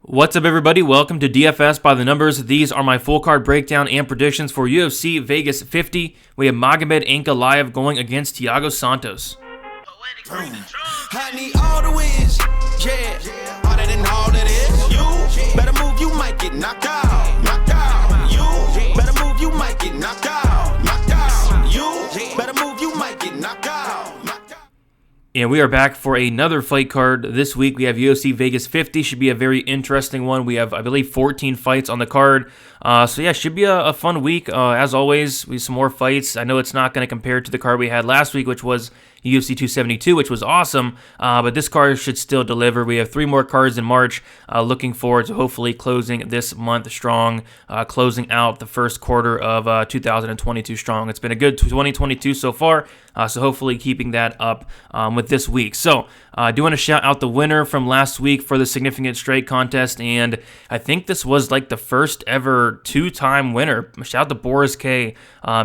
What's up, everybody? Welcome to DFS by the Numbers. These are my full card breakdown and predictions for UFC Vegas 50. We have Magomed Ankalaev going against Thiago Santos. I need all the wins, yeah. Harder than all that is. You better move, you might get knocked out. Knocked out. You better move, you might get knocked out. Knocked out. You better move, you might get knocked out. Knocked out. And we are back for another fight card. This week we have UFC Vegas 50. Should be a very interesting one. We have, I believe, 14 fights on the card. So yeah, should be a fun week. As always, we have some more fights. I know it's not going to compare to the card we had last week, which was UFC 272, which was awesome, but this card should still deliver. We have 3 more cards in March. Looking forward to hopefully closing this month strong, closing out the first quarter of 2022 strong. It's been a good 2022 so far, so hopefully keeping that up with this week. So I do want to shout out the winner from last week for the significant strike contest, and I think this was like the first ever 2-time winner. Shout out to Boris K.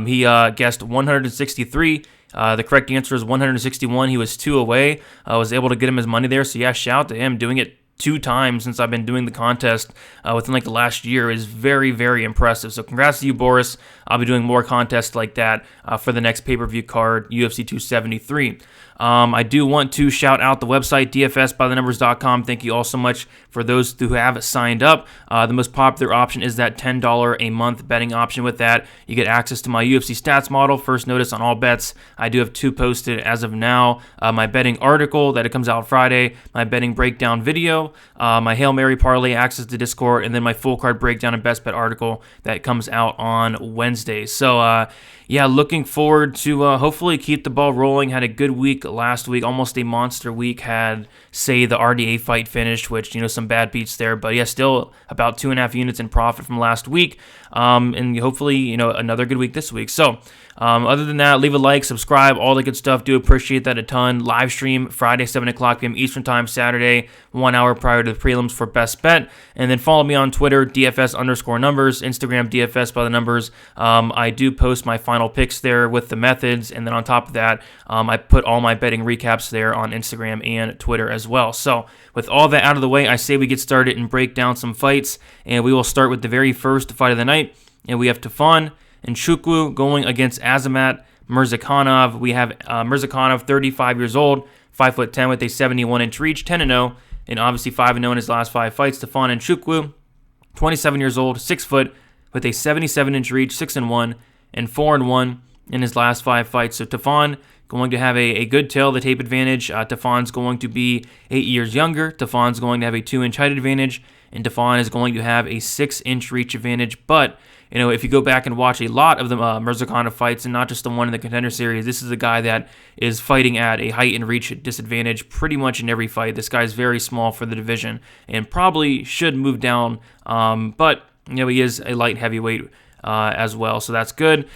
He guessed 163. The correct answer is 161. He was 2 away. I was able to get him his money there. So yeah, shout out to him. Doing it 2 times since I've been doing the contest within like the last year is very, very impressive. So congrats to you, Boris. I'll be doing more contests like that for the next pay-per-view card, UFC 273. I do want to shout out the website, dfsbythenumbers.com. Thank you all so much for those who have signed up. The most popular option is that $10 a month betting option. With that, you get access to my UFC stats model, first notice on all bets. I do have 2 posted as of now. My betting article that it comes out Friday, my betting breakdown video, my Hail Mary parlay, access to Discord, and then my full card breakdown and best bet article that comes out on Wednesday. So yeah, looking forward to hopefully keep the ball rolling. Had a good week last week, almost a monster week. Had, say, the RDA fight finished, which, some bad beats there. But yeah, still about 2.5 units in profit from last week. And hopefully, another good week this week. So other than that, leave a like, subscribe, all the good stuff. Do appreciate that a ton. Live stream Friday, 7 o'clock p.m. Eastern Time, Saturday, 1 hour prior to the prelims for Best Bet. And then follow me on Twitter, DFS_numbers, Instagram, DFS by the numbers. I do post my final picks there with the methods. And then on top of that, I put all my betting recaps there on Instagram and Twitter as well. So with all that out of the way, I say we get started and break down some fights. And we will start with the very first fight of the night. And we have Trevin and Nchukwu going against Azamat Murzakanov. We have Murzakanov, 35 years old, 5'10" with a 71-inch reach, 10-0, and obviously 5-0 in his last 5 fights. Trevin Nchukwu, 27 years old, 6 foot, with a 77-inch reach, 6-1, and 4-1 in his last 5 fights. So Trevin going to have a good tail, the tape advantage. Trevin's going to be 8 years younger. Trevin's going to have a 2-inch height advantage, and Trevin is going to have a 6-inch reach advantage. But if you go back and watch a lot of the Murzakanov fights, and not just the one in the Contender Series, this is a guy that is fighting at a height and reach disadvantage pretty much in every fight. This guy's very small for the division and probably should move down, but he is a light heavyweight as well, so that's good.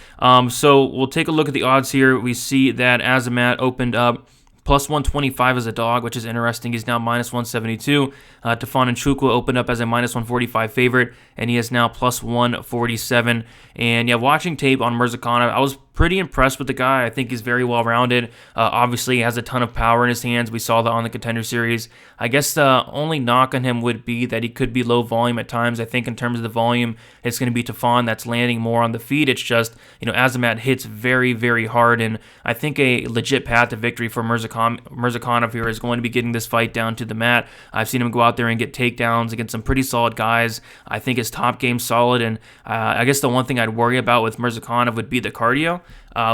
So we'll take a look at the odds here. We see that Azamat opened up plus 125 as a dog, which is interesting. He's now minus 172. Trevin Nchukwu opened up as a minus 145 favorite, and he is now plus 147. And yeah, watching tape on Murzakanov, I was pretty impressed with the guy. I think he's very well-rounded. Obviously, he has a ton of power in his hands. We saw that on the Contender Series. I guess the only knock on him would be that he could be low volume at times. I think in terms of the volume, it's going to be Trevin that's landing more on the feet. It's just, Azamat hits very, very hard, and I think a legit path to victory for Murzakanov here is going to be getting this fight down to the mat. I've seen him go out there and get takedowns against some pretty solid guys. I think his top game's solid, and I guess the one thing I'd worry about with Murzakanov would be the cardio.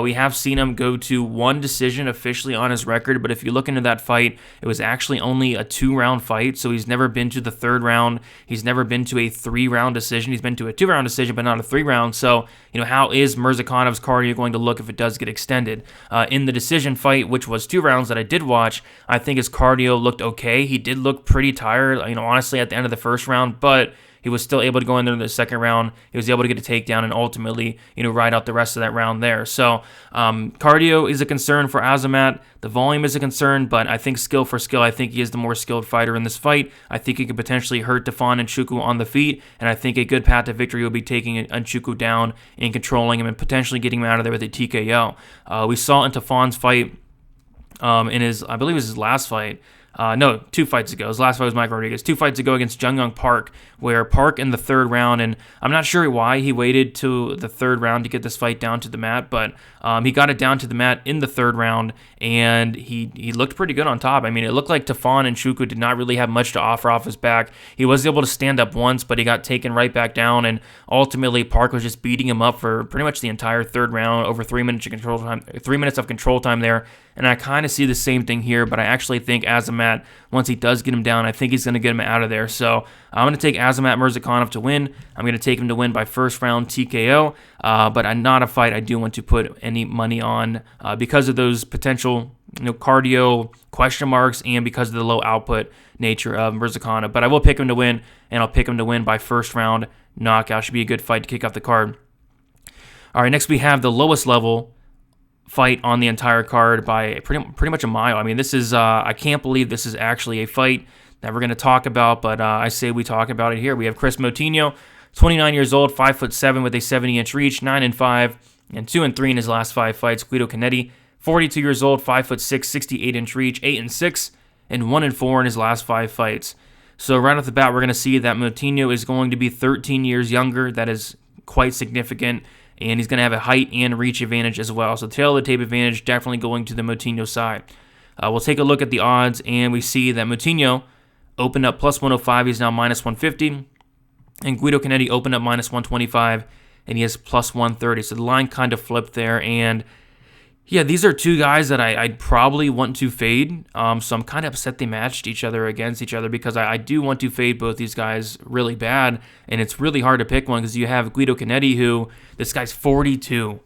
We have seen him go to 1 decision officially on his record, but if you look into that fight, it was actually only a 2-round fight, so he's never been to the 3rd round. He's never been to a 3-round decision. He's been to a 2-round decision, but not a 3-round. So, how is Murzakanov's cardio going to look if it does get extended? In the decision fight, which was 2 rounds that I did watch, I think his cardio looked okay. He did look pretty tired, honestly, at the end of the 1st round, but he was still able to go in there in the 2nd round. He was able to get a takedown and ultimately, ride out the rest of that round there. So cardio is a concern for Azamat. The volume is a concern, but I think skill for skill, I think he is the more skilled fighter in this fight. I think he could potentially hurt Trevin Nchukwu on the feet, and I think a good path to victory will be taking Nchukwu down and controlling him and potentially getting him out of there with a TKO. We saw in Trevin's fight, in his, I believe it was his last fight, No, 2 fights ago. His last fight was Mike Rodriguez. 2 fights ago against Jung Young Park, where Park in the 3rd round, and I'm not sure why he waited to the 3rd round to get this fight down to the mat, but he got it down to the mat in the 3rd round, and he looked pretty good on top. I mean, it looked like Tafon and Chuku did not really have much to offer off his back. He was able to stand up once, but he got taken right back down, and ultimately Park was just beating him up for pretty much the entire 3rd round, over 3 minutes of control time, 3 minutes of control time there. And I kind of see the same thing here, but I actually think Azamat, once he does get him down, I think he's going to get him out of there. So I'm going to take Azamat Murzakanov to win. I'm going to take him to win by 1st round TKO, but not a fight I do want to put any money on because of those potential cardio question marks and because of the low output nature of Murzakanov. But I will pick him to win, and I'll pick him to win by 1st round knockout. Should be a good fight to kick off the card. All right, next we have the lowest level fight on the entire card by pretty much a mile. I mean, this is I can't believe this is actually a fight that we're going to talk about, but I say we talk about it here. We have Chris Moutinho, 29 years old, 5'7" with a 70-inch reach, 9-5, and 2-3 in his last 5 fights. Guido Canetti, 42 years old, 5'6", 68-inch reach, 8-6, and 1-4 in his last 5 fights. So right off the bat, we're going to see that Moutinho is going to be 13 years younger. That is quite significant. And he's going to have a height and reach advantage as well. So tail of the tape advantage definitely going to the Moutinho side. We'll take a look at the odds, and we see that Moutinho opened up plus 105. He's now minus 150. And Guido Canetti opened up minus 125, and he has plus 130. So the line kind of flipped there. And yeah, these are 2 guys that I'd probably want to fade. So I'm kind of upset they matched each other against each other because I do want to fade both these guys really bad. And it's really hard to pick one because you have Guido Canetti, who this guy's 42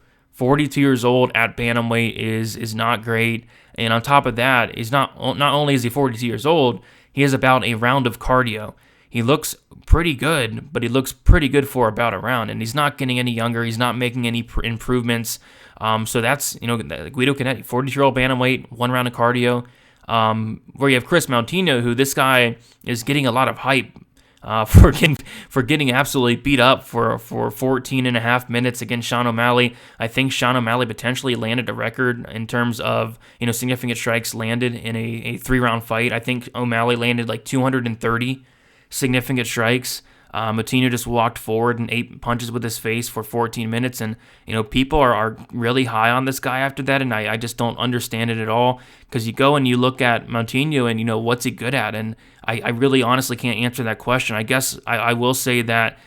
years old at bantamweight is not great. And on top of that, he's not only is he 42 years old, he has about a round of cardio. He looks pretty good, but he looks pretty good for about a round. And he's not getting any younger. He's not making any improvements. So that's, Guido Canetti, 42-year-old bantamweight, 1 round of cardio. Where you have Chris Moutinho, who this guy is getting a lot of hype for getting absolutely beat up for 14 and a half minutes against Sean O'Malley. I think Sean O'Malley potentially landed a record in terms of significant strikes landed in a 3-round fight. I think O'Malley landed like 230 significant strikes. Moutinho just walked forward and 8 punches with his face for 14 minutes, and people are really high on this guy after that, and I just don't understand it at all, because you go and you look at Moutinho and what's he good at, and I really honestly can't answer that question. I guess I will say that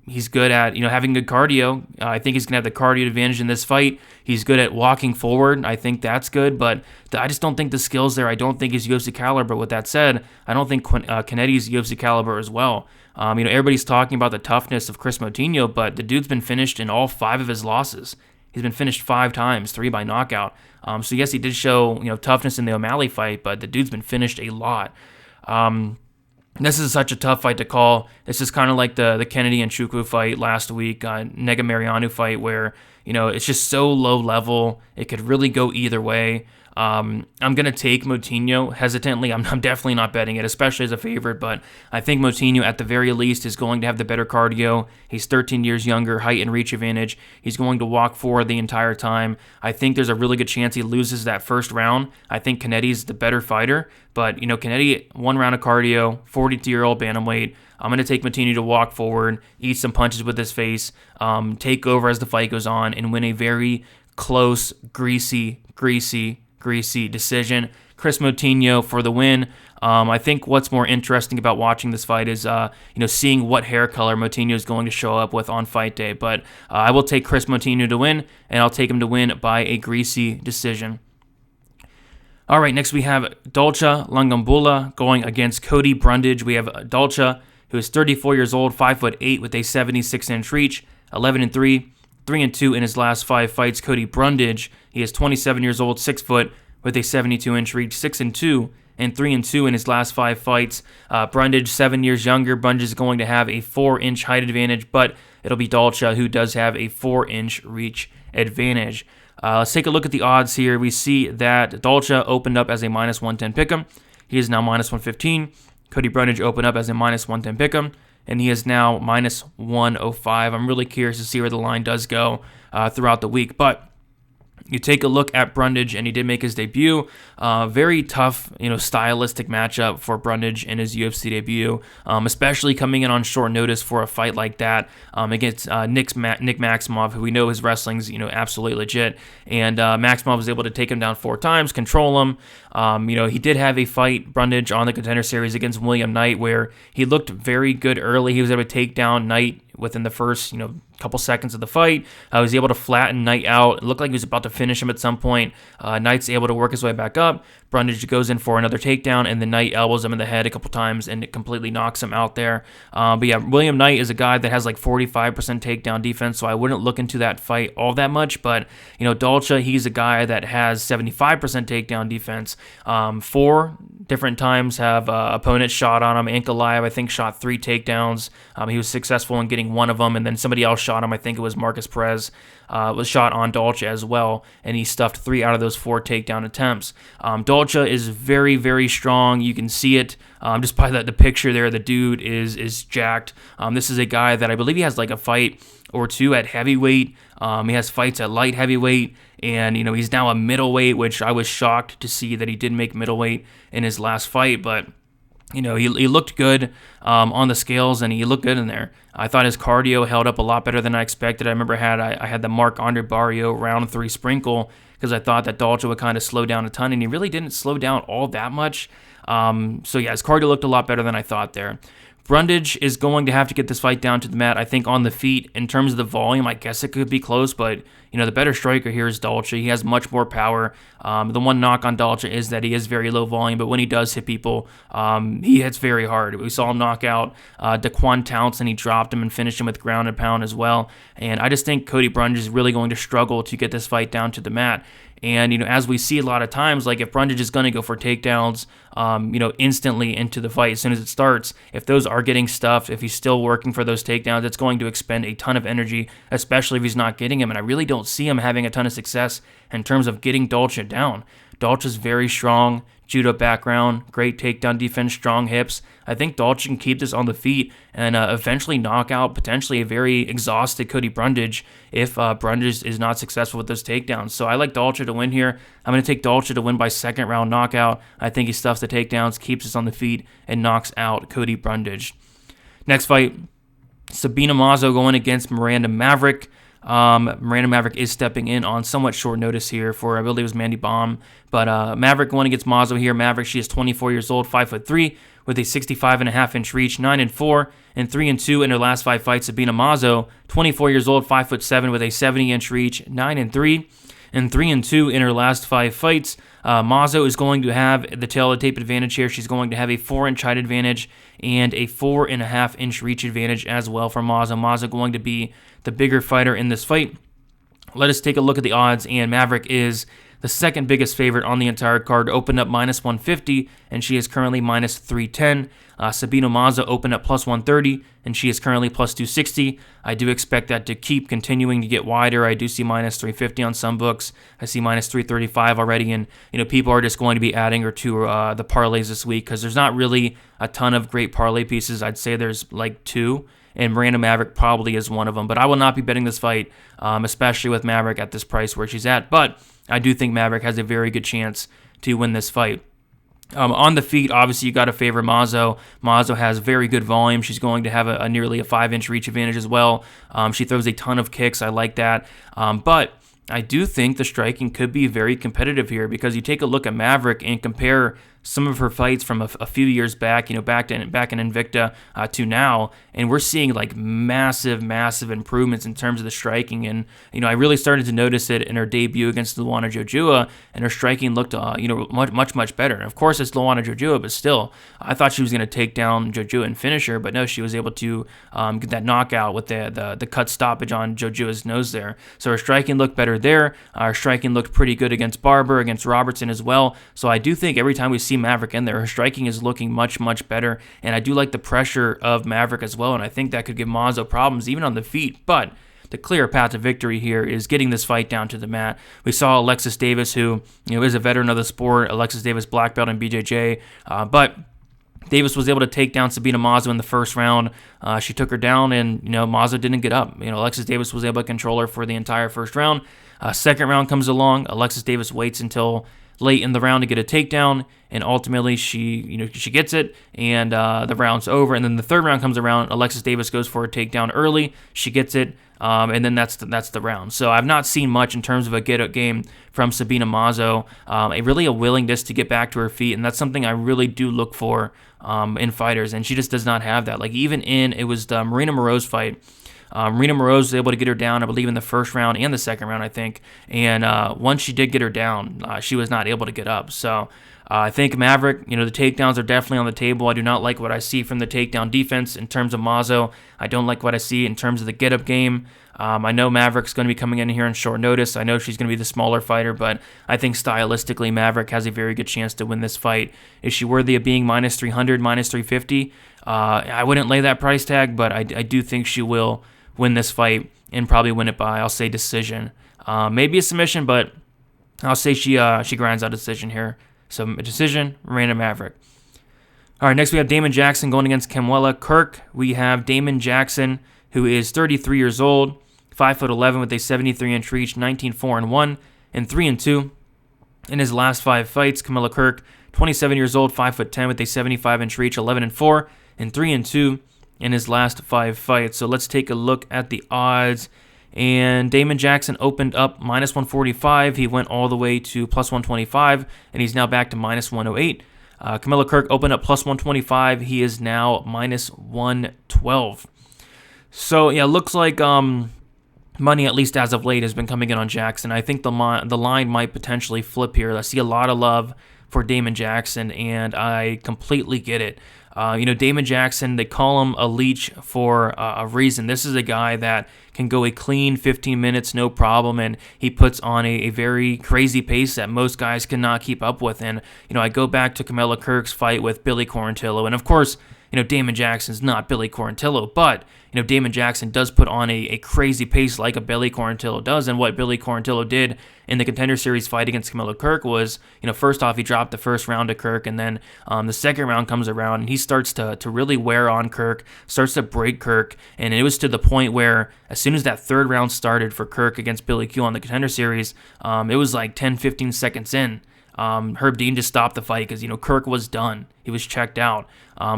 he's good at having good cardio. I think he's gonna have the cardio advantage in this fight. He's good at walking forward. I think that's good, but I just don't think the skills there. I don't think he's UFC caliber. With that said, I don't think Canetti's UFC caliber as well. Everybody's talking about the toughness of Chris Moutinho, but the dude's been finished in all 5 of his losses. He's been finished 5 times, 3 by knockout. So yes, he did show toughness in the O'Malley fight, but the dude's been finished a lot. This is such a tough fight to call. This is kind of like the Kennedy and Chukwu fight last week, Nega Mariano fight, where it's just so low level. It could really go either way. I'm going to take Moutinho hesitantly. I'm definitely not betting it, especially as a favorite, but I think Moutinho at the very least is going to have the better cardio. He's 13 years younger, height and reach advantage. He's going to walk forward the entire time. I think there's a really good chance he loses that first round. I think Canetti's the better fighter, but Canetti, 1 round of cardio, 42-year-old bantamweight. I'm going to take Moutinho to walk forward, eat some punches with his face, take over as the fight goes on, and win a very close, greasy decision. Chris Moutinho for the win. I think what's more interesting about watching this fight is seeing what hair color Moutinho is going to show up with on fight day. But I will take Chris Moutinho to win, and I'll take him to win by a greasy decision. All right, next we have Dolce Langambula going against Cody Brundage. We have Dolce, who is 34 years old, 5'8", with a 76-inch reach, 11-3. 3-2 in his last 5 fights. Cody Brundage, he is 27 years old, 6 foot, with a 72-inch reach, 6-2, and 3-2 in his last 5 fights. Brundage, 7 years younger. Brundage is going to have a 4-inch height advantage, but it'll be Dolce who does have a 4-inch reach advantage. Let's take a look at the odds here. We see that Dolce opened up as a minus 110 pick'em. He is now minus 115. Cody Brundage opened up as a minus 110 pick'em, and he is now minus 105. I'm really curious to see where the line does go throughout the week. But You take a look at Brundage, and he did make his debut. Very tough, stylistic matchup for Brundage in his UFC debut, especially coming in on short notice for a fight like that against Nick Maximov, who we know his wrestling's absolutely legit. And Maximov was able to take him down 4 times, control him. He did have a fight, Brundage, on the Contender Series against William Knight, where he looked very good early. He was able to take down Knight within the first, couple seconds of the fight. He was able to flatten Knight out. It looked like he was about to finish him at some point. Knight's able to work his way back up. Brundage goes in for another takedown, and then Knight elbows him in the head a couple times, and it completely knocks him out there. But yeah, William Knight is a guy that has like 45% takedown defense, so I wouldn't look into that fight all that much. But, Dolce, he's a guy that has 75% takedown defense. 4 different times have opponents shot on him. Ankalaev, I think, shot 3 takedowns. He was successful in getting one of them, and then somebody else shot him. I think it was Marcus Perez was shot on Dolce as well, and he stuffed 3 out of those 4 takedown attempts. Dolce is very, very strong. You can see it just by the picture there. The dude is jacked. This is a guy that I believe he has like a fight or 2 at heavyweight. He has fights at light heavyweight, and he's now a middleweight, which I was shocked to see that he did make middleweight in his last fight, but he looked good on the scales, and he looked good in there. I thought his cardio held up a lot better than I expected. I remember I had the Marc-Andre Barrio round 3 sprinkle because I thought that Dolce would kind of slow down a ton, and he really didn't slow down all that much. So yeah, his cardio looked a lot better than I thought there. Brundage is going to have to get this fight down to the mat. I think on the feet, in terms of the volume, I guess it could be close, but the better striker here is Dolce. He has much more power. The one knock on Dolce is that he is very low volume, but when he does hit people, he hits very hard. We saw him knock out Daquan Townsend. He dropped him and finished him with ground and pound as well. And I just think Cody Brundage is really going to struggle to get this fight down to the mat. And, as we see a lot of times, like if Brundage is going to go for takedowns, instantly into the fight as soon as it starts, if those are getting stuffed, if he's still working for those takedowns, it's going to expend a ton of energy, especially if he's not getting him. And I really don't see him having a ton of success in terms of getting Dolce down. Dolce's very strong, judo background, great takedown defense, strong hips. I think Dolce can keep this on the feet and eventually knock out potentially a very exhausted Cody Brundage if Brundage is not successful with those takedowns. So I like Dolce to win here. I'm going to take Dolce to win by second round knockout. I think he stuffs the takedowns, keeps us on the feet, and knocks out Cody Brundage. Next fight, Sabina Mazo going against Miranda Maverick. Miranda Maverick is stepping in on somewhat short notice here for, I believe it was Mandy Baum. But Maverick going against Mazo here. Maverick, she is 24 years old, 5'3", with a 65.5-inch reach, 9-4, and 3-2 in her last 5 fights. Sabina Mazo, 24 years old, 5'7", with a 70-inch reach, 9-3, and 3-2 in her last 5 fights. Mazo is going to have the tail of the tape advantage here. She's going to have a 4-inch height advantage and a 4.5-inch reach advantage as well for Mazo. Mazo going to be the bigger fighter in this fight. Let us take a look at the odds, and Maverick is the second biggest favorite on the entire card, opened up -150, and she is currently -310. Sabina Mazo opened up +130, and she is currently +260. I do expect that to keep continuing to get wider. I do see -350 on some books. I see -335 already, and people are just going to be adding her to the parlays this week because there's not really a ton of great parlay pieces. I'd say there's like 2. And Miranda Maverick probably is one of them. But I will not be betting this fight, especially with Maverick at this price where she's at. But I do think Maverick has a very good chance to win this fight. On the feet, obviously, you got to favor Mazo. Mazo has very good volume. She's going to have a nearly a 5-inch reach advantage as well. She throws a ton of kicks. I like that. But I do think the striking could be very competitive here because you take a look at Maverick and compare some of her fights from a few years back, back in Invicta to now, and we're seeing like massive improvements in terms of the striking. And I really started to notice it in her debut against Luana Jojua, and her striking looked much better. And of course, it's Luana Jojua, but still, I thought she was going to take down Jojua and finish her, but no, she was able to get that knockout with the cut stoppage on Jojua's nose there. So her striking looked better there. Her striking looked pretty good against Barber, against Robertson as well. So I do think every time we see Maverick in there, her striking is looking much better, and I do like the pressure of Maverick as well, and I think that could give Mazo problems even on the feet. But the clear path to victory here is getting this fight down to the mat. We saw Alexis Davis, who is a veteran of the sport, Alexis Davis black belt in BJJ, but Davis was able to take down Sabina Mazo in the first round. She took her down, and Mazo didn't get up. Alexis Davis was able to control her for the entire first round. Second round comes along. Alexis Davis waits until late in the round to get a takedown, and ultimately she gets it, and the round's over. And then the third round comes around. Alexis Davis goes for a takedown early. She gets it, and then that's the round. So I've not seen much in terms of a get-up game from Sabina Mazo. A willingness to get back to her feet, and that's something I really do look for in fighters, and she just does not have that. Like even it was the Marina Moroz fight. Marina Moroz was able to get her down, I believe, in the first round and the second round, I think. And once she did get her down, she was not able to get up. So I think Maverick, the takedowns are definitely on the table. I do not like what I see from the takedown defense in terms of Mazo. I don't like what I see in terms of the get-up game. I know Maverick's going to be coming in here on short notice. I know she's going to be the smaller fighter, but I think stylistically Maverick has a very good chance to win this fight. Is she worthy of being minus 300, minus 350? I wouldn't lay that price tag, but I do think she will win this fight and probably win it by, I'll say, decision. Maybe a submission, but I'll say she grinds out a decision here. So a decision, Miranda Maverick. All right, next we have Damon Jackson going against Kamuela Kirk. We have Damon Jackson, who is 33 years old, 5'11" with a 73-inch reach, 19-4-1, and 3-2 in his last 5 fights. Kamuela Kirk, 27 years old, 5'10" with a 75-inch reach, 11-4, and 3-2 in his last 5 fights. So let's take a look at the odds. And Damon Jackson opened up minus 145. He went all the way to plus 125, and he's now back to minus 108. Kamuela Kirk opened up plus 125. He is now minus 112. So, yeah, looks like money, at least as of late, has been coming in on Jackson. I think the line might potentially flip here. I see a lot of love for Damon Jackson, and I completely get it. Damon Jackson, they call him a leech for a reason. This is a guy that can go a clean 15 minutes, no problem, and he puts on a very crazy pace that most guys cannot keep up with. And, I go back to Kamuela Kirk's fight with Billy Quarantillo, and of course, Damon Jackson's not Billy Quarantillo, but, Damon Jackson does put on a crazy pace like a Billy Quarantillo does, and what Billy Quarantillo did in the Contender Series fight against Kamuela Kirk was, first off, he dropped the first round to Kirk, and then the second round comes around, and he starts to really wear on Kirk, starts to break Kirk, and it was to the point where as soon as that third round started for Kirk against Billy Q on the Contender Series, it was like 10-15 seconds in. Herb Dean just stopped the fight because, Kirk was done. He was checked out.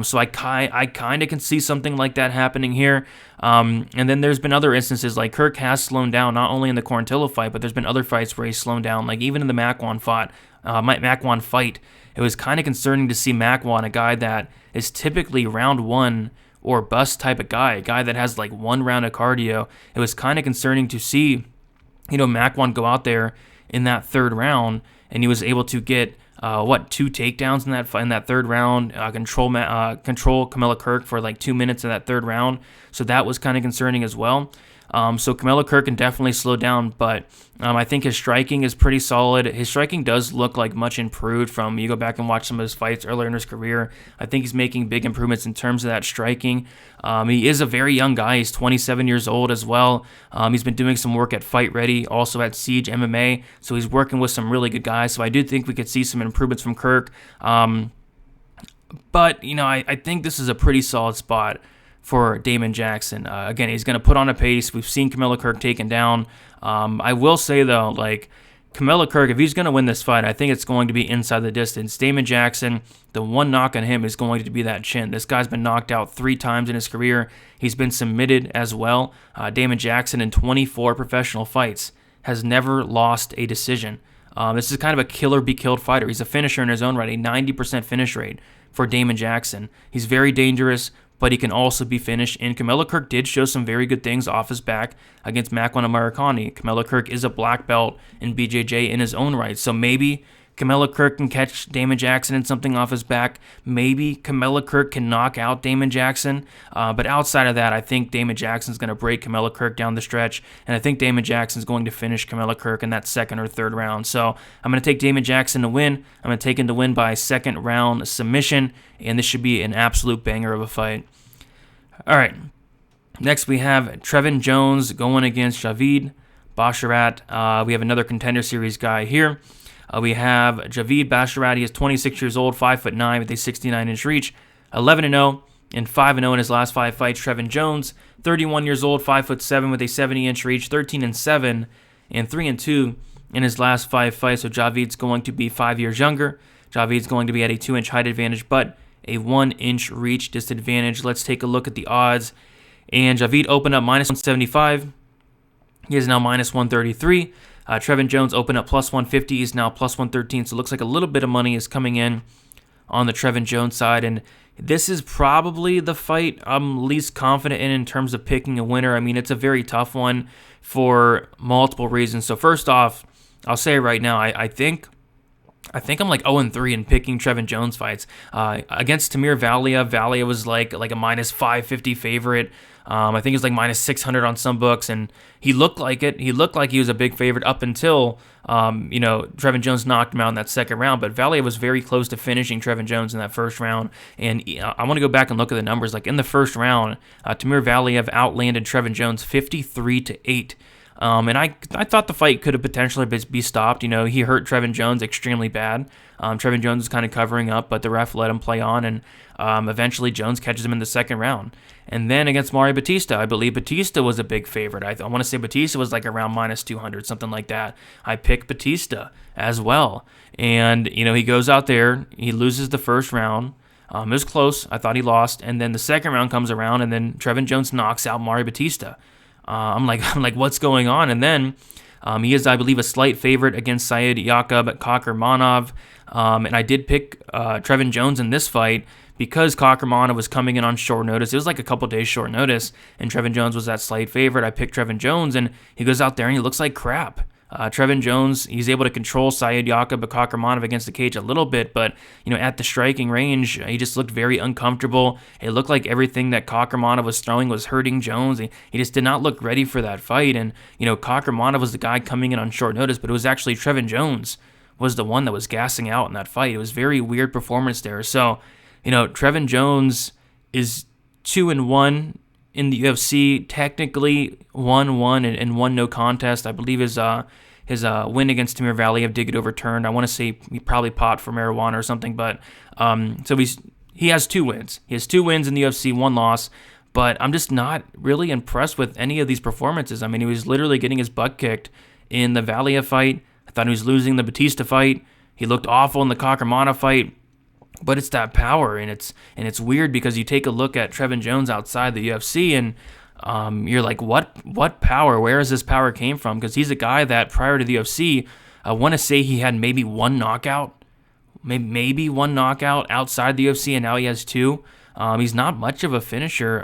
So I kind of can see something like that happening here. And then there's been other instances, like Kirk has slowed down, not only in the Quarantillo fight, but there's been other fights where he's slowed down, like even in the Makwan fight. It was kind of concerning to see Makwan, a guy that is typically round one or bust type of guy, a guy that has like one round of cardio. It was kind of concerning to see, Makwan go out there in that third round, and he was able to get 2 takedowns in that third round, control Kamuela Kirk for like 2 minutes in that third round. So that was kind of concerning as well. So Kamuela Kirk can definitely slow down, but I think his striking is pretty solid. His striking does look like much improved from, you go back and watch some of his fights earlier in his career. I think he's making big improvements in terms of that striking. He is a very young guy. He's 27 years old as well. He's been doing some work at Fight Ready, also at Siege MMA, so he's working with some really good guys. So I do think we could see some improvements from Kirk. But, I think this is a pretty solid spot for Damon Jackson. Again, he's going to put on a pace. We've seen Kamuela Kirk taken down. I will say, though, Kamuela Kirk, if he's going to win this fight, I think it's going to be inside the distance. Damon Jackson, the one knock on him is going to be that chin. This guy's been knocked out 3 times in his career. He's been submitted as well. Damon Jackson, in 24 professional fights, has never lost a decision. This is kind of a killer-be-killed fighter. He's a finisher in his own right, a 90% finish rate for Damon Jackson. He's very dangerous, but he can also be finished. And Kamuela Kirk did show some very good things off his back against Makwan Amirkhani. Kamuela Kirk is a black belt in BJJ in his own right. So maybe Kamuela Kirk can catch Damon Jackson in something off his back. Maybe Kamuela Kirk can knock out Damon Jackson. But outside of that, I think Damon Jackson's going to break Kamuela Kirk down the stretch. And I think Damon Jackson's going to finish Kamuela Kirk in that second or third round. So I'm going to take Damon Jackson to win. I'm going to take him to win by second round submission. And this should be an absolute banger of a fight. All right. Next, we have Trevin Jones going against Javid Basharat. We have another Contender Series guy here. We have Javid Basharat. He is 26 years old, 5'9", with a 69-inch reach, 11-0, and 5-0 in his last 5 fights. Trevin Jones, 31 years old, 5'7", with a 70-inch reach, 13-7, and 3-2 in his last 5 fights. So Javid's going to be 5 years younger. Javid's going to be at a 2-inch height advantage, but a 1-inch reach disadvantage. Let's take a look at the odds. And Javid opened up -175. He is now -133. Trevin Jones opened up +150. He's now +113. So it looks like a little bit of money is coming in on the Trevin Jones side. And this is probably the fight I'm least confident in terms of picking a winner. I mean, it's a very tough one for multiple reasons. So first off, I'll say right now, I think I'm like 0-3 in picking Trevin Jones fights. Against Tamir Valia, Valia was like a -550 favorite. I think it was like -600 on some books, and he looked like it. He looked like he was a big favorite up until, Trevin Jones knocked him out in that second round. But Valia was very close to finishing Trevin Jones in that first round. And I want to go back and look at the numbers. Like in the first round, Tamir Valia outlanded Trevin Jones 53-8. And I thought the fight could have potentially be stopped. He hurt Trevin Jones extremely bad. Trevin Jones was kind of covering up, but the ref let him play on, and eventually Jones catches him in the second round. And then against Mario Batista, I believe Batista was a big favorite. I want to say Batista was like around -200, something like that. I picked Batista as well. And, he goes out there, he loses the first round. It was close. I thought he lost. And then the second round comes around, and then Trevin Jones knocks out Mario Batista. I'm like, what's going on? And then he is, I believe, a slight favorite against Said Yakub Kakhramonov. And I did pick Trevin Jones in this fight because Kakhramonov was coming in on short notice. It was like a couple days short notice, and Trevin Jones was that slight favorite. I picked Trevin Jones, and he goes out there and he looks like crap. Trevin Jones, he's able to control Said Yakub Kakhramonov against the cage a little bit, but at the striking range, he just looked very uncomfortable. It looked like everything that Kakhramonov was throwing was hurting Jones. He just did not look ready for that fight. And Kakhramonov was the guy coming in on short notice, but it was actually Trevin Jones was the one that was gassing out in that fight. It was very weird performance there. So Trevin Jones is 2-1 in the UFC, technically 1-1 and 1 no contest. I believe his win against Tamir Valia did get overturned. I want to say he probably popped for marijuana or something, but so he has 2 wins. He has 2 wins in the UFC, 1 loss, but I'm just not really impressed with any of these performances. I mean, he was literally getting his butt kicked in the Valia fight. I thought he was losing the Batista fight. He looked awful in the Kakhramonov fight. But it's that power, and it's weird because you take a look at Trevin Jones outside the UFC, and you're like, what power? Where has this power came from? Because he's a guy that prior to the UFC, I want to say he had maybe 1 knockout, maybe 1 knockout outside the UFC, and now he has 2. He's not much of a finisher,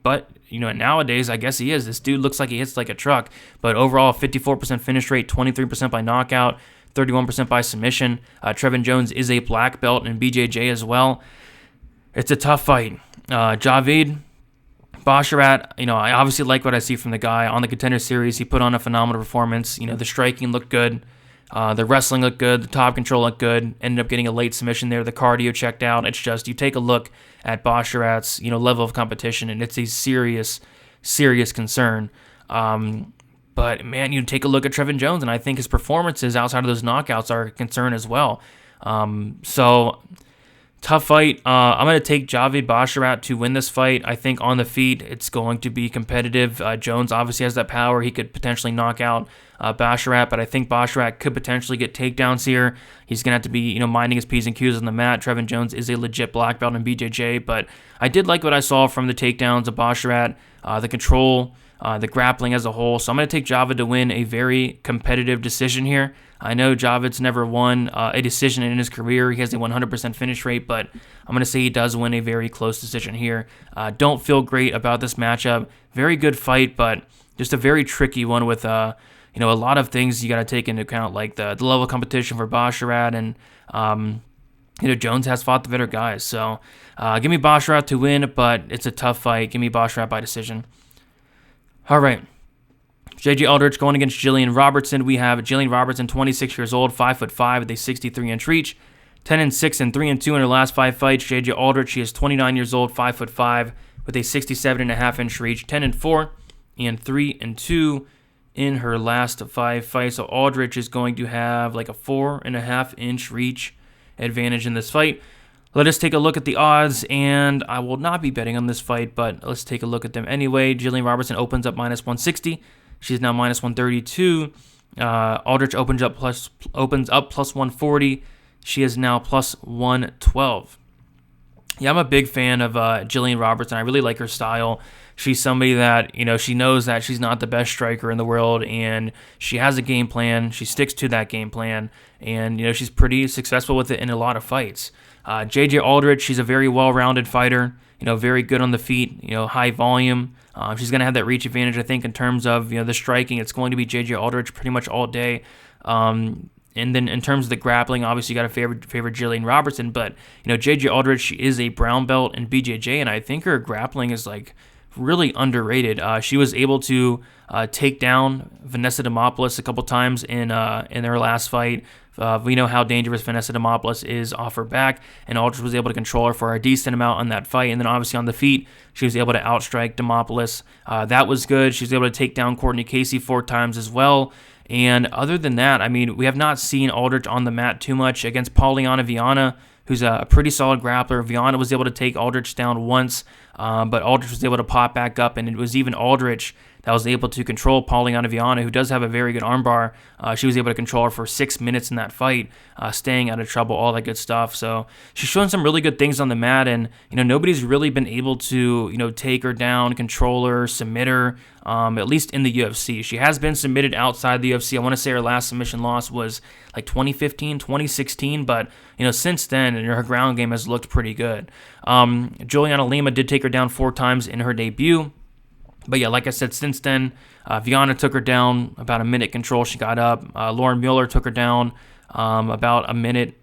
but nowadays I guess he is. This dude looks like he hits like a truck. But overall, 54% finish rate, 23% by knockout, 31% by submission. Trevin Jones is a black belt in BJJ as well. It's a tough fight. Javid Basharat, I obviously like what I see from the guy. On the Contender Series, he put on a phenomenal performance. The striking looked good. The wrestling looked good. The top control looked good. Ended up getting a late submission there. The cardio checked out. It's just, you take a look at Basharat's, level of competition, and it's a serious, serious concern. But, man, you take a look at Trevin Jones, and I think his performances outside of those knockouts are a concern as well. So, tough fight. I'm going to take Javid Basharat to win this fight. I think on the feet, it's going to be competitive. Jones obviously has that power. He could potentially knock out Basharat, but I think Basharat could potentially get takedowns here. He's going to have to be, minding his P's and Q's on the mat. Trevin Jones is a legit black belt in BJJ, but I did like what I saw from the takedowns of Basharat, the control, the grappling as a whole. So I'm going to take Javid to win a very competitive decision here. I know Javid's never won a decision in his career. He has a 100% finish rate, but I'm going to say he does win a very close decision here. Don't feel great about this matchup. Very good fight, but just a very tricky one with a lot of things you got to take into account, like the level of competition for Basharat, and Jones has fought the better guys. So give me Basharat to win, but it's a tough fight. Give me Basharat by decision. All right. J.J. Aldrich going against Jillian Robertson. We have Jillian Robertson, 26 years old, 5'5", with a 63-inch reach, 10-6 and 3-2 in her last 5 fights. J.J. Aldrich, she is 29 years old, 5'5", with a 67.5-inch reach, 10-4 and 3-2 in her last 5 fights. So Aldrich is going to have like a 4.5-inch reach advantage in this fight. Let us take a look at the odds, and I will not be betting on this fight, but let's take a look at them anyway. Jillian Robertson opens up -160. She's now -132. Aldrich opens up plus 140. She is now plus 112. Yeah, I'm a big fan of Jillian Robertson. I really like her style. She's somebody that, she knows that she's not the best striker in the world, and she has a game plan. She sticks to that game plan, and, she's pretty successful with it in a lot of fights. JJ Aldrich, she's a very well-rounded fighter, very good on the feet, high volume. She's going to have that reach advantage, I think, in terms of, the striking. It's going to be JJ Aldrich pretty much all day. And then in terms of the grappling, obviously you got to favor Jillian Robertson, but JJ Aldrich is a brown belt in BJJ, and I think her grappling is really underrated. She was able to take down Vanessa Demopoulos a couple times in her last fight. We know how dangerous Vanessa Demopoulos is off her back, and Aldrich was able to control her for a decent amount on that fight. And then obviously on the feet, she was able to outstrike Demopoulos. That was good. She was able to take down Courtney Casey 4 times as well. And other than that, we have not seen Aldrich on the mat too much against Pauliana Viana, who's a pretty solid grappler. Viana was able to take Aldrich down once, but Aldrich was able to pop back up, and it was even Aldrich that was able to control Pauliana Viana, who does have a very good armbar. She was able to control her for 6 minutes in that fight, staying out of trouble, all that good stuff. So she's showing some really good things on the mat, and nobody's really been able to take her down, control her, submit her, at least in the UFC. She has been submitted outside the UFC. I want to say her last submission loss was 2015, 2016, but since then, her ground game has looked pretty good. Juliana Lima did take her down 4 times in her debut. But yeah, like I said, since then, Viana took her down about a minute control. She got up. Lauren Mueller took her down about a minute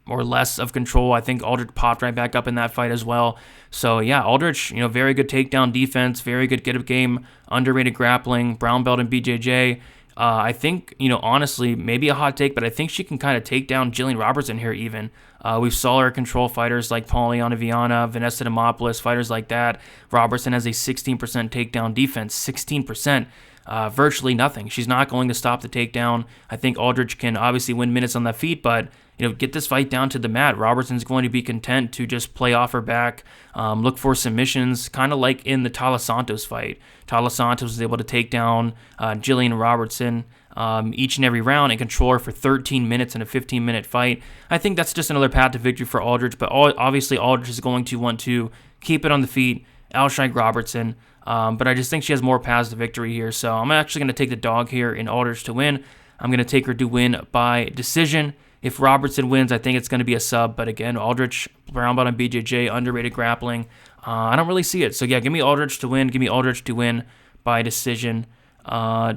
or less of control. I think Aldrich popped right back up in that fight as well. So yeah, Aldrich, very good takedown defense, very good get-up game, underrated grappling, brown belt in BJJ. I think, honestly, maybe a hot take, but I think she can kind of take down Jillian Robertson here even. We saw her control fighters like Pauliana Viana, Vanessa Demopoulos, fighters like that. Robertson has a 16% takedown defense, 16%. Virtually nothing. She's not going to stop the takedown. I think Aldrich can obviously win minutes on the feet, but get this fight down to the mat. Robertson's going to be content to just play off her back, look for submissions, kind of like in the Tala Santos fight. Tala Santos was able to take down Jillian Robertson each and every round and control her for 13 minutes in a 15-minute fight. I think that's just another path to victory for Aldrich, but obviously Aldrich is going to want to keep it on the feet, outshine Robertson. But I just think she has more paths to victory here. So I'm actually going to take the dog here in Aldrich to win. I'm going to take her to win by decision. If Robertson wins, I think it's going to be a sub. But again, Aldrich, brown belt on BJJ, underrated grappling. I don't really see it. So yeah, give me Aldrich to win. Give me Aldrich to win by decision.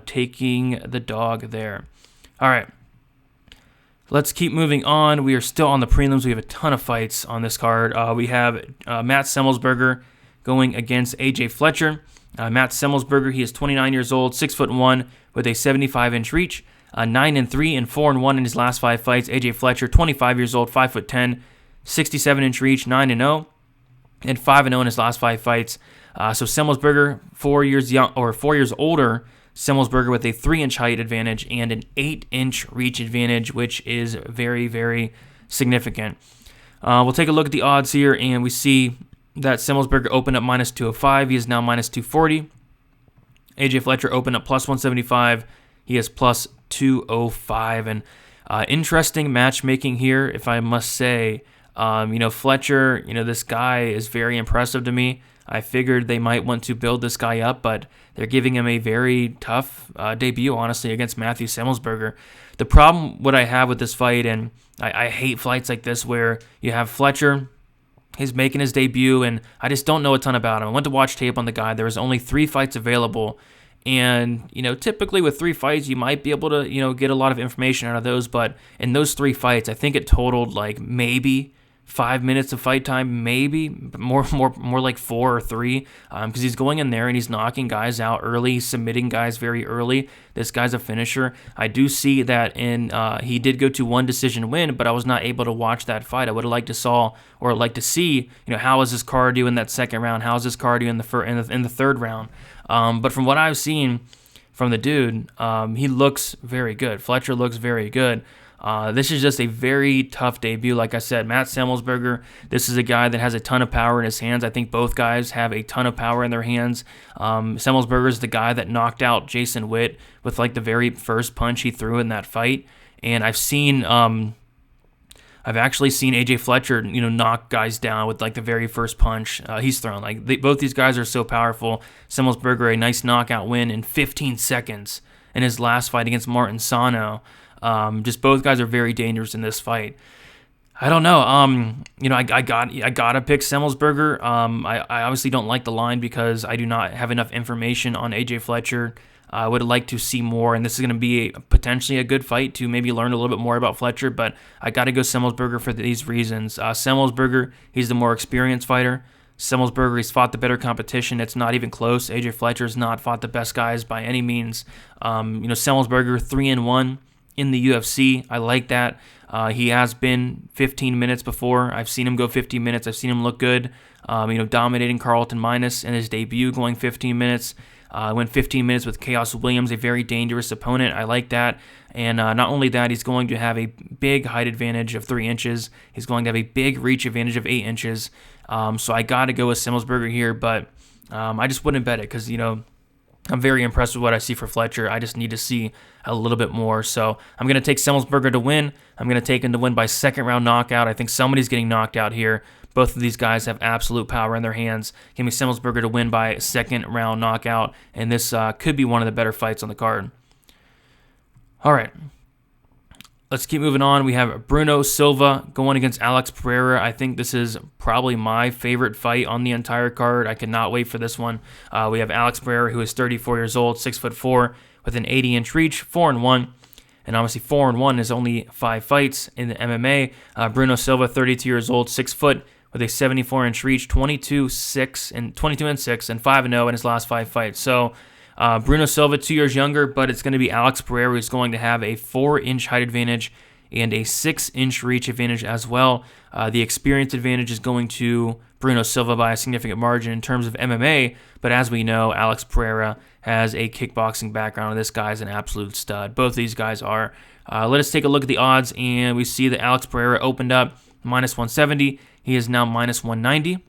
Taking the dog there. All right. Let's keep moving on. We are still on the prelims. We have a ton of fights on this card. We have Matt Semelsberger going against AJ Fletcher. Matt Semelsberger, he is 29 years old, 6'1", with a 75-inch reach, 9-3 and 4-1 in his last 5 fights. AJ Fletcher, 25 years old, 5'10", 67-inch reach, 9-0, and 5-0 in his last 5 fights. So Semelsberger, 4 years older. Semelsberger with a 3-inch height advantage and an 8-inch reach advantage, which is very, very significant. We'll take a look at the odds here, and we see that Semelsberger opened up minus 205. He is now minus 240. AJ Fletcher opened up plus 175. He is plus 205. And interesting matchmaking here, if I must say. Fletcher, this guy is very impressive to me. I figured they might want to build this guy up, but they're giving him a very tough debut, honestly, against Matthew Semelsberger. The problem what I have with this fight, and I hate fights like this where you have Fletcher, he's making his debut, and I just don't know a ton about him. I went to watch tape on the guy. There was only 3 fights available, and, typically with 3 fights, you might be able to, get a lot of information out of those, but in those 3 fights, I think it totaled, maybe 5 minutes of fight time, maybe more like 4 or 3, because he's going in there and he's knocking guys out early, he's submitting guys very early. This guy's a finisher. I do see that he did go to 1 decision win, but I was not able to watch that fight. I would have liked to see, how is his cardio in that second round? How is his cardio in the third round? But from what I've seen from the dude, he looks very good. Fletcher looks very good. This is just a very tough debut. Like I said, Matt Semelsberger, this is a guy that has a ton of power in his hands. I think both guys have a ton of power in their hands. Semelsberger is the guy that knocked out Jason Witt with like the very first punch he threw in that fight. And I've actually seen AJ Fletcher, knock guys down with like the very first punch he's thrown. Both these guys are so powerful. Semelsberger, a nice knockout win in 15 seconds in his last fight against Martin Sano. Just both guys are very dangerous in this fight. I don't know. I gotta pick Semelsberger. I obviously don't like the line because I do not have enough information on AJ Fletcher. I would like to see more, and this is going to be potentially a good fight to maybe learn a little bit more about Fletcher, but I got to go Semelsberger for these reasons. Semelsberger, he's the more experienced fighter. Semelsberger, he's fought the better competition. It's not even close. AJ Fletcher's not fought the best guys by any means. Semelsberger 3-1 in the UFC. I like that. He has been 15 minutes before. I've seen him go 15 minutes. I've seen him look good. Dominating Carlton Minus in his debut, going 15 minutes. Went 15 minutes with Chaos Williams, a very dangerous opponent. I like that. And not only that, he's going to have a big height advantage of 3 inches. He's going to have a big reach advantage of 8 inches. So I got to go with Semelsberger here, but I just wouldn't bet it because, I'm very impressed with what I see for Fletcher. I just need to see a little bit more. So I'm going to take Semelsberger to win. I'm going to take him to win by second round knockout. I think somebody's getting knocked out here. Both of these guys have absolute power in their hands. Give me Semelsberger to win by second round knockout, and this could be one of the better fights on the card. All right. Let's keep moving on. We have Bruno Silva going against Alex Pereira. I think this is probably my favorite fight on the entire card. I cannot wait for this one. We have Alex Pereira, who is 34 years old, 6'4", with an 80-inch reach, 4-1. And obviously 4-1 is only 5 fights in the MMA. Bruno Silva, 32 years old, 6 foot, with a 74-inch reach, 22-6 and 5-0 in his last 5 fights. So Bruno Silva, 2 years younger, but it's going to be Alex Pereira who's going to have a 4-inch height advantage and a 6-inch reach advantage as well. The experience advantage is going to Bruno Silva by a significant margin in terms of MMA, but as we know, Alex Pereira has a kickboxing background, and this guy's an absolute stud. Both of these guys are. Let us take a look at the odds, and we see that Alex Pereira opened up minus 170. He is now minus 190.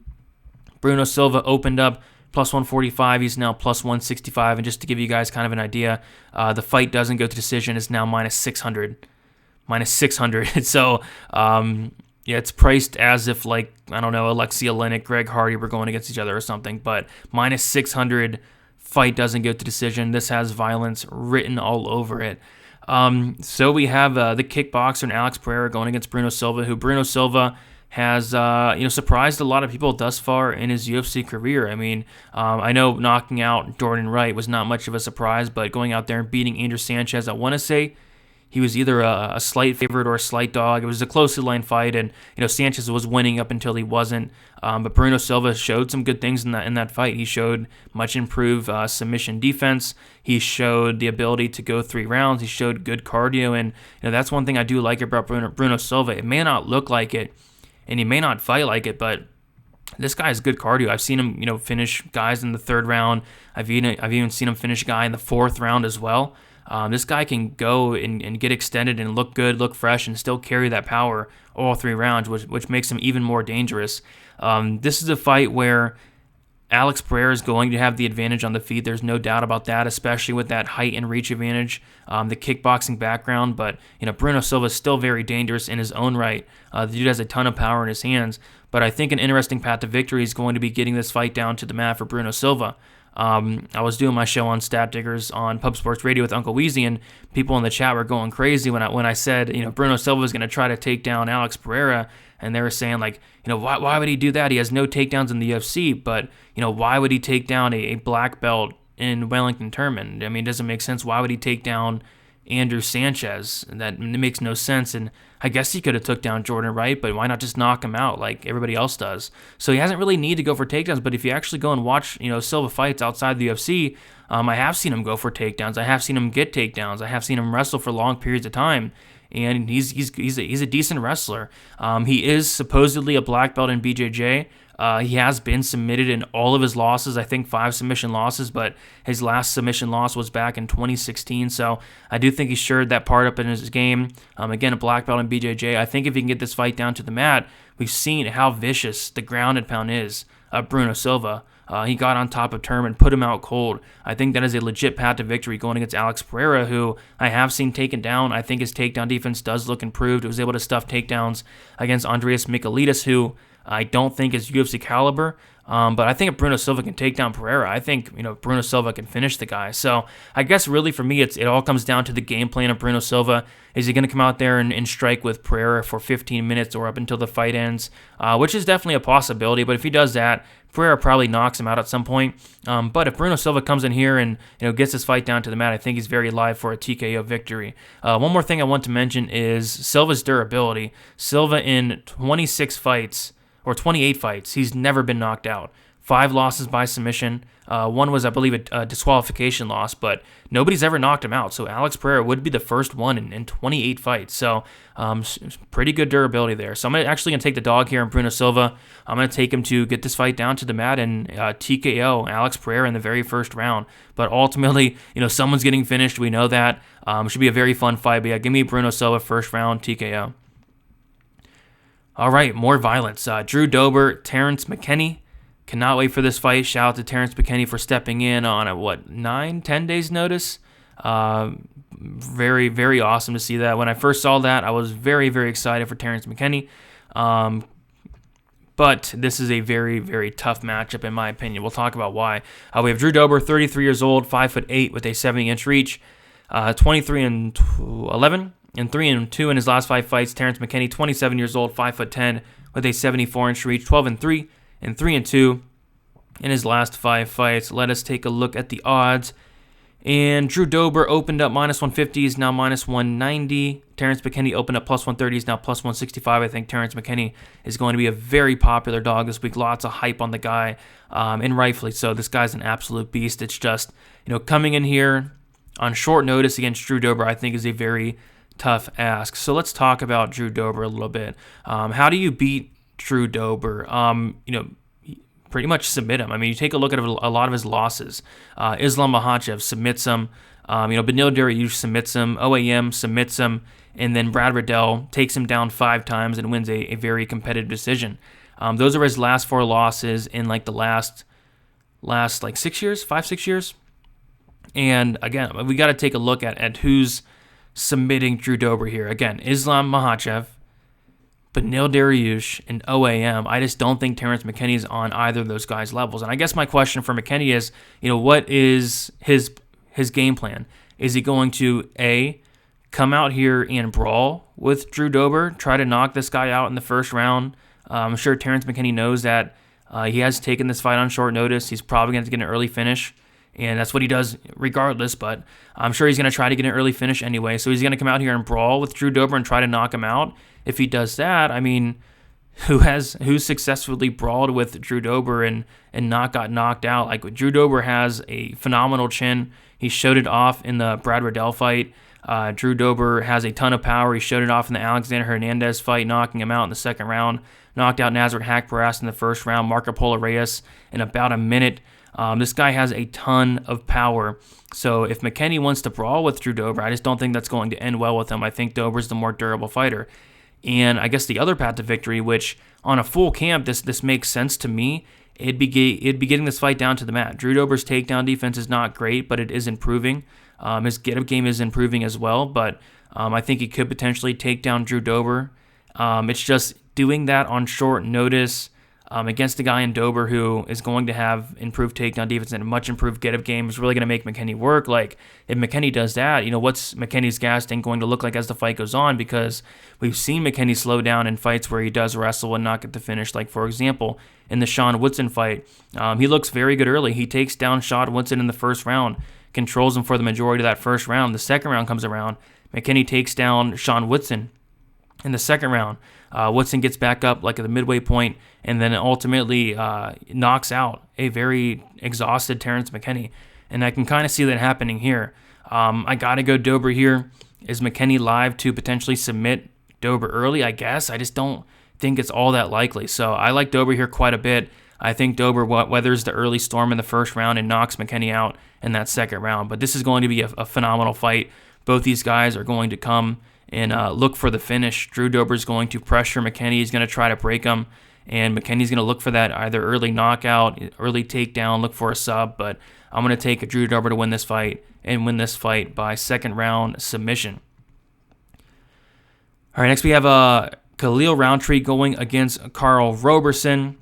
Bruno Silva opened up plus 145. He's now plus 165. And just to give you guys kind of an idea, the fight doesn't go to decision. It's now minus 600. Minus 600. So, it's priced as if, Alexei Oleinik, Greg Hardy were going against each other or something. But minus 600, fight doesn't go to decision. This has violence written all over it. So we have the kickboxer and Alex Pereira going against Bruno Silva, who Bruno Silva has surprised a lot of people thus far in his UFC career. I mean, I know knocking out Jordan Wright was not much of a surprise, but going out there and beating Andrew Sanchez, I want to say he was either a slight favorite or a slight dog. It was a closely lined fight, and Sanchez was winning up until he wasn't. But Bruno Silva showed some good things in that fight. He showed much improved submission defense. He showed the ability to go 3 rounds. He showed good cardio, and that's one thing I do like about Bruno Silva. It may not look like it, and he may not fight like it, but this guy has good cardio. I've seen him, finish guys in the 3rd round. I've even seen him finish a guy in the 4th round as well. This guy can go and get extended and look good, look fresh, and still carry that power all 3 rounds, which makes him even more dangerous. This is a fight where Alex Pereira is going to have the advantage on the feet. There's no doubt about that, especially with that height and reach advantage, the kickboxing background. But Bruno Silva is still very dangerous in his own right. The dude has a ton of power in his hands. But I think an interesting path to victory is going to be getting this fight down to the mat for Bruno Silva. I was doing my show on Stat Diggers on Pub Sports Radio with Uncle Weezy, and people in the chat were going crazy when I said Bruno Silva is going to try to take down Alex Pereira, and they were saying why would he do that? He has no takedowns in the UFC, but why would he take down a black belt in Wellington Turman? I mean, it doesn't make sense. Why would he take down Andrew Sanchez? That makes no sense. And I guess he could have took down Jordan Wright, but why not just knock him out like everybody else does? So he hasn't really need to go for takedowns, but if you actually go and watch, Silva fights outside the UFC, I have seen him go for takedowns. I have seen him get takedowns. I have seen him wrestle for long periods of time, and he's a decent wrestler. He is supposedly a black belt in BJJ. He has been submitted in all of his losses, I think 5 submission losses, but his last submission loss was back in 2016, so I do think he shored that part up in his game. Again, a black belt in BJJ. I think if he can get this fight down to the mat, we've seen how vicious the ground and pound is of Bruno Silva. He got on top of Term and put him out cold. I think that is a legit path to victory going against Alex Pereira, who I have seen taken down. I think his takedown defense does look improved. He was able to stuff takedowns against Andreas Michailidis, who I don't think is UFC caliber. But I think if Bruno Silva can take down Pereira, I think Bruno Silva can finish the guy. So I guess really for me, it all comes down to the game plan of Bruno Silva. Is he going to come out there and strike with Pereira for 15 minutes or up until the fight ends, which is definitely a possibility. But if he does that, Pereira probably knocks him out at some point. But if Bruno Silva comes in here and gets his fight down to the mat, I think he's very live for a TKO victory. One more thing I want to mention is Silva's durability. Silva in 26 fights, or 28 fights, he's never been knocked out. 5 losses by submission. One was, I believe, a disqualification loss, but nobody's ever knocked him out. So Alex Pereira would be the first one in 28 fights. So pretty good durability there. So I'm actually going to take the dog here on Bruno Silva. I'm going to take him to get this fight down to the mat and TKO Alex Pereira in the very first round. But ultimately, someone's getting finished. We know that. Should be a very fun fight. But yeah, give me Bruno Silva first round TKO. All right, more violence. Drew Dober, Terrence McKinney. Cannot wait for this fight. Shout out to Terrence McKinney for stepping in on a 9-10 days notice. Very, very awesome to see that. When I first saw that, I was very, very excited for Terrence McKinney. But this is a very, very tough matchup in my opinion. We'll talk about why. We have Drew Dober, 33 years old, 5'8" with a 70-inch reach, 23-11. And 3-2 in his last 5 fights. Terrence McKinney, 27 years old, 5'10", with a 74-inch reach, 12-3 and 3-2 in his last 5 fights. Let us take a look at the odds. And Drew Dober opened up -150, is now -190. Terrence McKinney opened up +130, is now +165. I think Terrence McKinney is going to be a very popular dog this week. Lots of hype on the guy, and rightfully so. This guy's an absolute beast. It's just, coming in here on short notice against Drew Dober, I think is a very tough ask. So let's talk about Drew Dober a little bit. How do you beat Drew Dober? Pretty much submit him. I mean, you take a look at a lot of his losses. Islam Makhachev submits him. Beneil Dariush submits him. OAM submits him. And then Brad Riddell takes him down 5 times and wins a very competitive decision. Those are his last 4 losses in the last 6 years, 5-6 years. And again, we got to take a look at who's submitting Drew Dober here. Again, Islam Makhachev, Beneil Dariush, and OAM. I just don't think Terrence McKinney is on either of those guys' levels. And I guess my question for McKinney is, what is his game plan? Is he going to, A, come out here and brawl with Drew Dober, try to knock this guy out in the first round? I'm sure Terrence McKinney knows that he has taken this fight on short notice. He's probably going to get an early finish. And that's what he does regardless, but I'm sure he's going to try to get an early finish anyway. So he's going to come out here and brawl with Drew Dober and try to knock him out. If he does that, I mean, who successfully brawled with Drew Dober and not got knocked out? Drew Dober has a phenomenal chin. He showed it off in the Brad Riddell fight. Drew Dober has a ton of power. He showed it off in the Alexander Hernandez fight, knocking him out in the second round. Knocked out Nasrat Haqparast in the first round. Marco Polo Reyes in about a minute. This guy has a ton of power. So if McKinney wants to brawl with Drew Dober, I just don't think that's going to end well with him. I think Dober's the more durable fighter. And I guess the other path to victory, which on a full camp, this makes sense to me, it'd be getting this fight down to the mat. Drew Dober's takedown defense is not great, but it is improving. His get-up game is improving as well, but I think he could potentially take down Drew Dober. It's just doing that on short notice against a guy in Dober who is going to have improved takedown defense and a much improved get-up game is really going to make McKinney work. If McKinney does that, what's McKinney's gas tank going to look like as the fight goes on? Because we've seen McKinney slow down in fights where he does wrestle and not get the finish. For example, in the Sean Woodson fight, he looks very good early. He takes down Sean Woodson in the first round, controls him for the majority of that first round. The second round comes around, McKinney takes down Sean Woodson in the second round. Woodson gets back up at the midway point and then ultimately knocks out a very exhausted Terrence McKinney. And I can kind of see that happening here. I got to go Dober here. Is McKinney live to potentially submit Dober early? I guess. I just don't think it's all that likely. So I like Dober here quite a bit. I think Dober weathers the early storm in the first round and knocks McKinney out in that second round. But this is going to be a phenomenal fight. Both these guys are going to come and look for the finish. Drew Dober's going to pressure McKinney. He's going to try to break him. And McKinney's going to look for that either early knockout, early takedown, look for a sub. But I'm going to take Drew Dober to win this fight and win this fight by second round submission. All right, next we have Khalil Rountree going against Karl Roberson.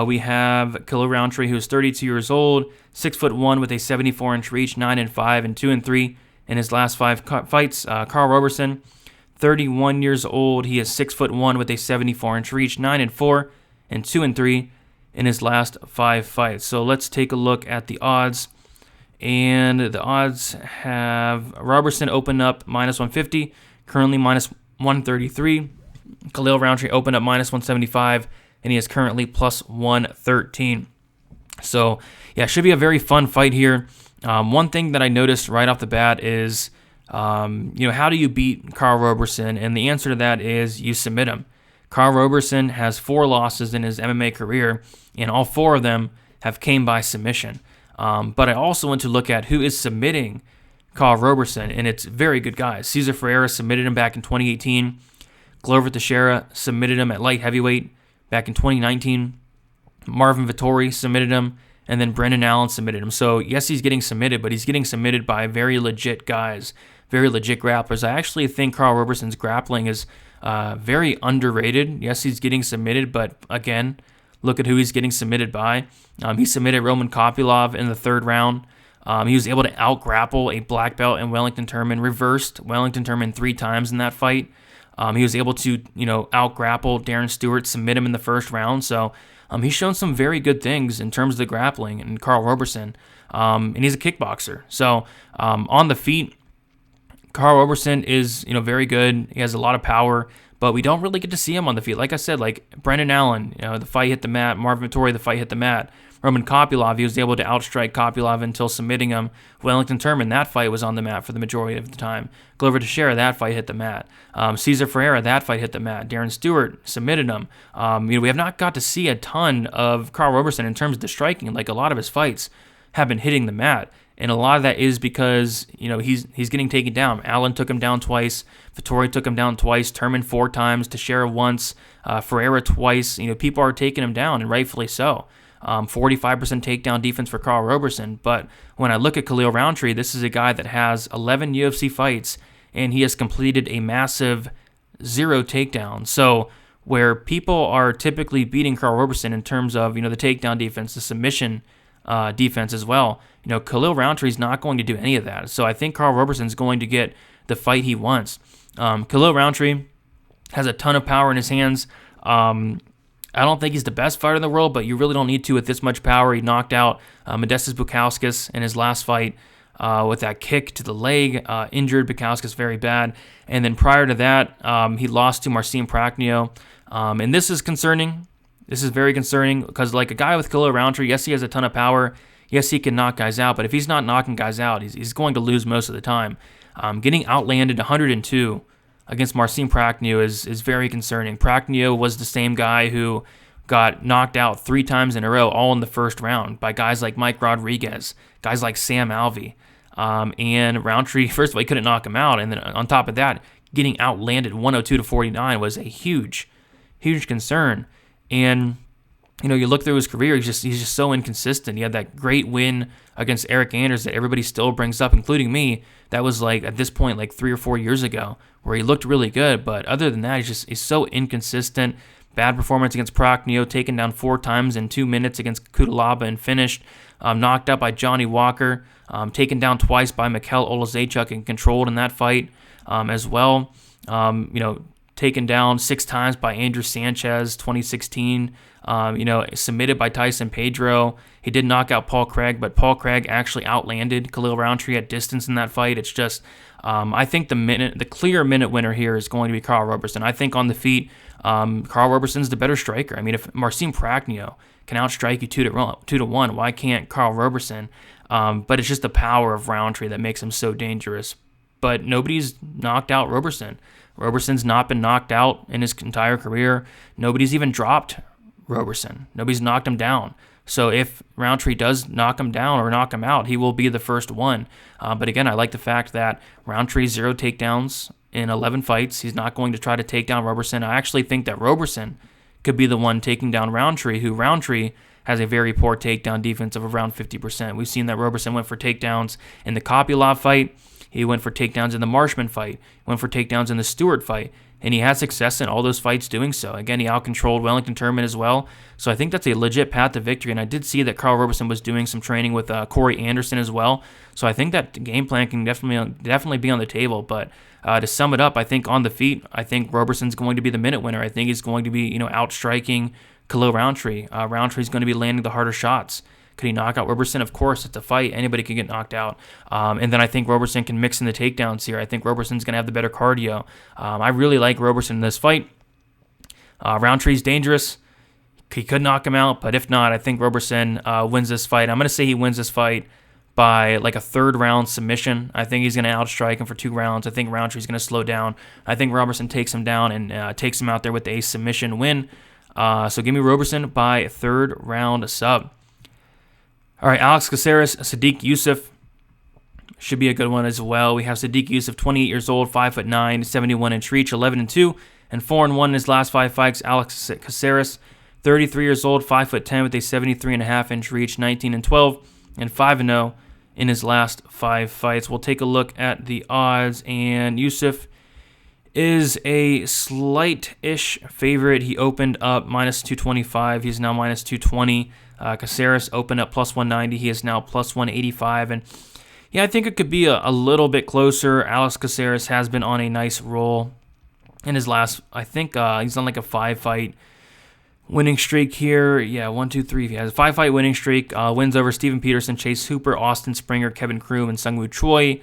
We have Khalil Rountree, who's 32 years old, 6'1" with a 74-inch reach, 9-5 and 2-3 in his last 5 fights. Karl Roberson, 31 years old. He is 6'1" with a 74-inch reach, 9-4 and 2-3 in his last 5 fights. So let's take a look at the odds. And the odds have Roberson open up -150, currently -133. Khalil Rountree opened up -175, and he is currently +113. So, yeah, it should be a very fun fight here. One thing that I noticed right off the bat is, how do you beat Karl Roberson? And the answer to that is you submit him. Karl Roberson has 4 losses in his MMA career, and all 4 of them have came by submission. But I also want to look at who is submitting Karl Roberson, and it's very good guys. Cesar Ferreira submitted him back in 2018. Glover Teixeira submitted him at light heavyweight back in 2019. Marvin Vettori submitted him, and then Brendan Allen submitted him. So, yes, he's getting submitted, but he's getting submitted by very legit guys, very legit grapplers. I actually think Karl Roberson's grappling is very underrated. Yes, he's getting submitted, but again, look at who he's getting submitted by. He submitted Roman Kopylov in the 3rd round. He was able to out-grapple a black belt in Wellington Turman, reversed Wellington Turman 3 times in that fight. He was able to, out-grapple Darren Stewart, submit him in the 1st round. So he's shown some very good things in terms of the grappling and Karl Roberson. And he's a kickboxer. So on the feet, Karl Roberson is, very good. He has a lot of power, but we don't really get to see him on the feet. Like I said, like Brendan Allen, the fight hit the mat. Marvin Vettori, the fight hit the mat. Roman Kopylov, he was able to outstrike Kopylov until submitting him. Wellington Turman, that fight was on the mat for the majority of the time. Glover Teixeira, that fight hit the mat. Cesar Ferreira, that fight hit the mat. Darren Stewart submitted him. We have not got to see a ton of Karl Roberson in terms of the striking. Like a lot of his fights have been hitting the mat. And a lot of that is because, he's getting taken down. Allen took him down twice. Vettori took him down twice. Turman 4 times. Teixeira once. Ferreira twice. People are taking him down, and rightfully so. 45% takedown defense for Karl Roberson. But when I look at Khalil Rountree, this is a guy that has 11 UFC fights, and he has completed a massive 0 takedown. So where people are typically beating Karl Roberson in terms of, the takedown defense, the submission defense as well, Khalil Rountree is not going to do any of that. So I think Karl Roberson is going to get the fight he wants. Khalil Rountree has a ton of power in his hands. I don't think he's the best fighter in the world, but you really don't need to with this much power. He knocked out Modestas Bukauskas in his last fight with that kick to the leg, injured Bukauskas very bad. And then prior to that, he lost to Marcin Prachnio. And this is concerning. This is very concerning because like a guy with Khalil Rountree, yes, he has a ton of power. Yes, he can knock guys out, but if he's not knocking guys out, he's going to lose most of the time. Getting outlanded 102 against Marcin Prachnio is very concerning. Prachnio was the same guy who got knocked out 3 times in a row, all in the 1st round, by guys like Mike Rodriguez, guys like Sam Alvey. And Rountree, first of all, he couldn't knock him out, and then on top of that, getting outlanded 102-49 was a huge concern. And you look through his career, he's just so inconsistent. He had that great win against Eric Anders that everybody still brings up, including me. That was like at this point like 3 or 4 years ago, where he looked really good. But other than that, he's so inconsistent. Bad performance against Prachnio, taken down 4 times in 2 minutes against Kudalaba and finished. Knocked out by Johnny Walker, taken down twice by Mikhail Olazechuk and controlled in that fight as well. Taken down 6 times by Andrew Sanchez, 2016. Submitted by Tyson Pedro. He did knock out Paul Craig, but Paul Craig actually outlanded Khalil Rountree at distance in that fight. It's just, I think the clear minute winner here is going to be Karl Roberson. I think on the feet, Karl Roberson's the better striker. I mean, if Marcin Prachnio can outstrike you 2-1, why can't Karl Roberson? But it's just the power of Rountree that makes him so dangerous. But nobody's knocked out Roberson. Roberson's not been knocked out in his entire career. Nobody's even dropped Roberson. Nobody's knocked him down. So if Rountree does knock him down or knock him out, he will be the first one. But again, I like the fact that Rountree 0 takedowns in 11 fights. He's not going to try to take down Roberson. I actually think that Roberson could be the one taking down Rountree, who Rountree has a very poor takedown defense of around 50%. We've seen that Roberson went for takedowns in the Kopylov fight. He went for takedowns in the Marshman fight. Went for takedowns in the Stewart fight. And he had success in all those fights doing so. Again, he outcontrolled Wellington Turman as well. So I think that's a legit path to victory. And I did see that Karl Roberson was doing some training with Corey Anderson as well. So I think that game plan can definitely be on the table. But to sum it up, I think on the feet, I think Roberson's going to be the minute winner. I think he's going to be, outstriking Khalil Rountree. Rountree's going to be landing the harder shots. Could he knock out Roberson? Of course, it's a fight. Anybody can get knocked out. And then I think Roberson can mix in the takedowns here. I think Roberson's going to have the better cardio. I really like Roberson in this fight. Rountree's dangerous. He could knock him out, but if not, I think Roberson wins this fight. I'm going to say he wins this fight by like a third round submission. I think he's going to outstrike him for 2 rounds. I think Rountree's going to slow down. I think Roberson takes him down and takes him out there with a submission win. So give me Roberson by third round sub. All right, Alex Caceres, Sodiq Yusuff should be a good one as well. We have Sodiq Yusuff, 28 years old, 5'9", 71-inch reach, 11-2, and 4-1 in his last 5 fights. Alex Caceres, 33 years old, 5'10", with a 73.5-inch reach, 19-12, and 5-0 in his last 5 fights. We'll take a look at the odds, and Yusuff is a slight-ish favorite. He opened up minus 225. He's now minus 220. Caceres opened up plus 190. He is now plus 185. And yeah, I think it could be a little bit closer. Alex Caceres has been on a nice roll in his last, I think he's on like a 5-fight winning streak here. Yeah, 1, 2, 3. He has a 5-fight winning streak. Wins over Steven Peterson, Chase Hooper, Austin Springer, Kevin Kroom, and Sungwoo Choi.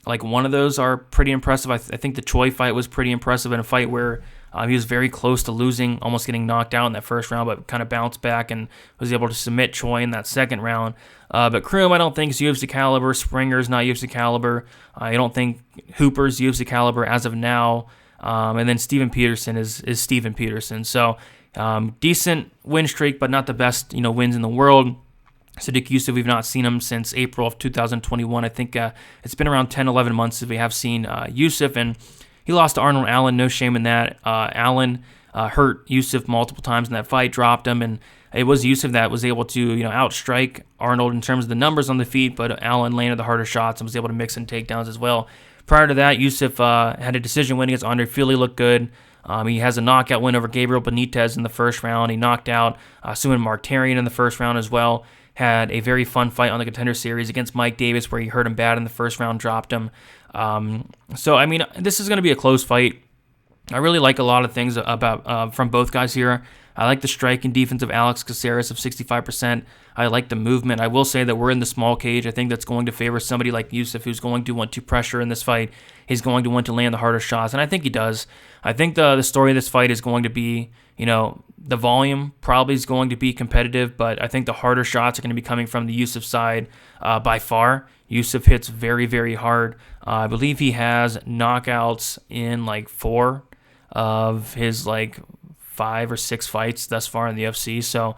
Like one of those are pretty impressive. I think the Choi fight was pretty impressive in a fight where he was very close to losing, almost getting knocked out in that first round, but kind of bounced back and was able to submit Choi in that second round. But Kroom, I don't think is UFC caliber. Springer's not UFC caliber. I don't think Hooper's UFC caliber as of now. And then Steven Peterson is Steven Peterson. So decent win streak, but not the best wins in the world. Sodiq Yusuff, we've not seen him since April of 2021. I think it's been around 10, 11 months since we have seen Yusuff, and he lost to Arnold Allen. No shame in that. Allen hurt Yusuff multiple times in that fight, dropped him, and it was Yusuff that was able to outstrike Arnold in terms of the numbers on the feet, but Allen landed the harder shots and was able to mix in takedowns as well. Prior to that, Yusuff had a decision win against Andre Fili, looked good. He has a knockout win over Gabriel Benitez in the first round. He knocked out Suman Martarian in the first round as well. Had a very fun fight on the Contender Series against Mike Davis where he hurt him bad in the first round, dropped him. So, I mean, this is going to be a close fight. I really like a lot of things about from both guys here. I like the strike and defense of Alex Caceres of 65%. I like the movement. I will say that we're in the small cage. I think that's going to favor somebody like Yusuff, who's going to want to pressure in this fight. He's going to want to land the harder shots, and I think he does. I think the story of this fight is going to be, the volume probably is going to be competitive, but I think the harder shots are going to be coming from the Yusuff side by far. Yusuff hits very, very hard. I believe he has knockouts in like 4 of his 5 or 6 fights thus far in the UFC. So,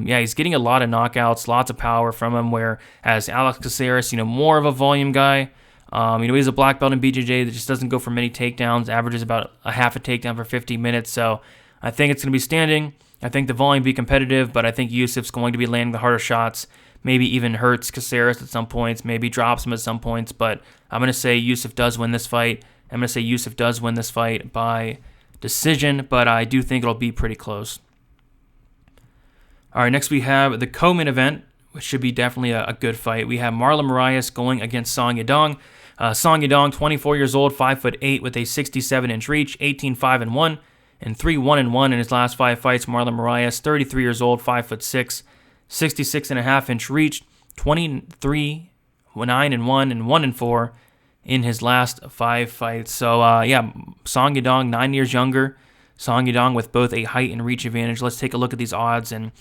he's getting a lot of knockouts, lots of power from him, whereas Alex Caceres, more of a volume guy. He's a black belt in BJJ that just doesn't go for many takedowns, averages about a half a takedown for 50 minutes. So I think it's going to be standing. I think the volume will be competitive, but I think Yusuff's going to be landing the harder shots, maybe even hurts Caceres at some points, maybe drops him at some points, but I'm going to say Yusuff does win this fight. I'm going to say Yusuff does win this fight by decision, but I do think it'll be pretty close. All right, next we have the co-main event, which should be definitely a good fight. We have Marlon Moraes going against Song Yadong. Song Yadong, 24 years old, 5'8", with a 67-inch reach, 18-5-1, and 3-1-1 in his last 5 fights. Marlon Moraes, 33 years old, 5'6", 66.5-inch reach, 23-9-1, and 1-4 in his last 5 fights. So, Song Yadong, 9 years younger. Song Yadong with both a height and reach advantage. Let's take a look at these odds. And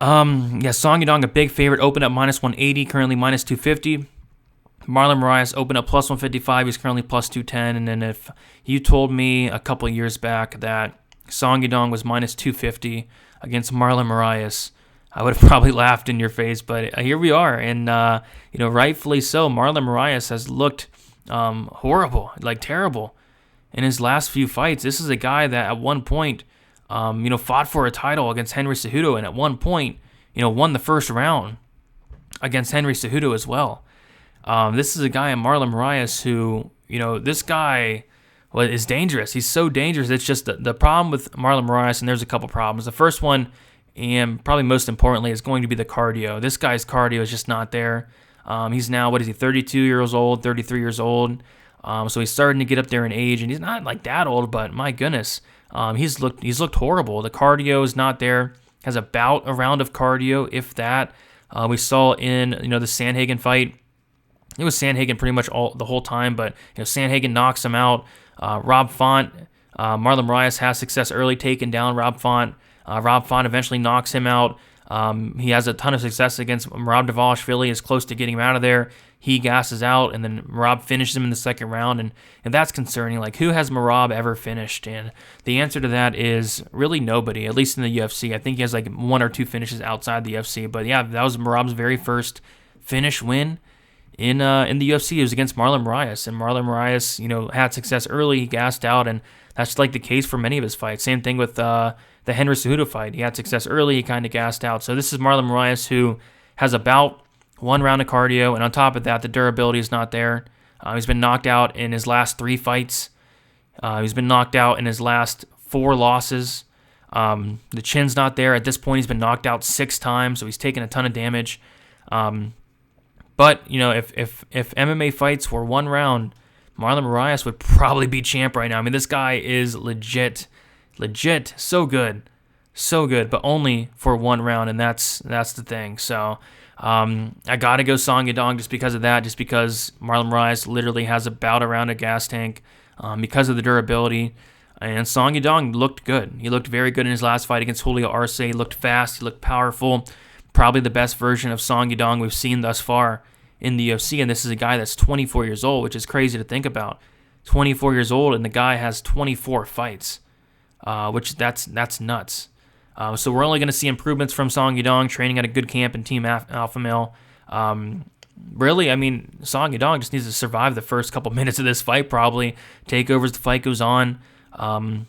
Song Yadong, a big favorite, opened up minus 180, currently minus 250. Marlon Moraes opened up plus 155. He's currently plus 210. And then if you told me a couple years back that Song Yadong was minus 250 against Marlon Moraes, I would have probably laughed in your face. But here we are. And, rightfully so. Marlon Moraes has looked horrible, like terrible in his last few fights. This is a guy that at one point, fought for a title against Henry Cejudo. And at one point, won the first round against Henry Cejudo as well. This is a guy in Marlon Moraes who, this guy is dangerous. He's so dangerous. It's just the problem with Marlon Moraes, and there's a couple problems. The first one, and probably most importantly, is going to be the cardio. This guy's cardio is just not there. He's now, 32 years old, 33 years old. So he's starting to get up there in age, and he's not like that old, but my goodness, he's looked horrible. The cardio is not there. Has about a round of cardio, if that. We saw in the Sandhagen fight. It was Sandhagen pretty much the whole time, but Sandhagen knocks him out. Rob Font, Marlon Moraes has success early taking down Rob Font. Rob Font eventually knocks him out. He has a ton of success against Merab Dvalishvili, is close to getting him out of there. He gasses out, and then Merab finishes him in the second round, and that's concerning. Like, who has Merab ever finished? And the answer to that is really nobody, at least in the UFC. I think he has like one or two finishes outside the UFC, but yeah, that was Merab's very first finish win in the UFC. It was against Marlon Moraes, and Marlon Moraes, had success early, he gassed out, and that's like the case for many of his fights. Same thing with the Henry Cejudo fight. He had success early, he kind of gassed out. So this is Marlon Moraes, who has about one round of cardio, and on top of that, the durability is not there. He's been knocked out in his last 3 fights. He's been knocked out in his last 4 losses. The chin's not there. At this point, he's been knocked out 6 times, so he's taken a ton of damage. But if MMA fights were 1 round, Marlon Moraes would probably be champ right now. I mean, this guy is legit, so good, but only for 1 round, and that's the thing. So I gotta go Song Yadong just because of that, just because Marlon Moraes literally has about a round of gas tank because of the durability. And Song Yadong looked good. He looked very good in his last fight against Julio Arce. He looked fast. He looked powerful. Probably the best version of Song Yadong we've seen thus far in the UFC. And this is a guy that's 24 years old, which is crazy to think about. 24 years old, and the guy has 24 fights, which that's nuts. So we're only going to see improvements from Song Yadong, training at a good camp in Team Alpha Male. Really, I mean, Song Yadong just needs to survive the first couple minutes of this fight, probably take over as the fight goes on, and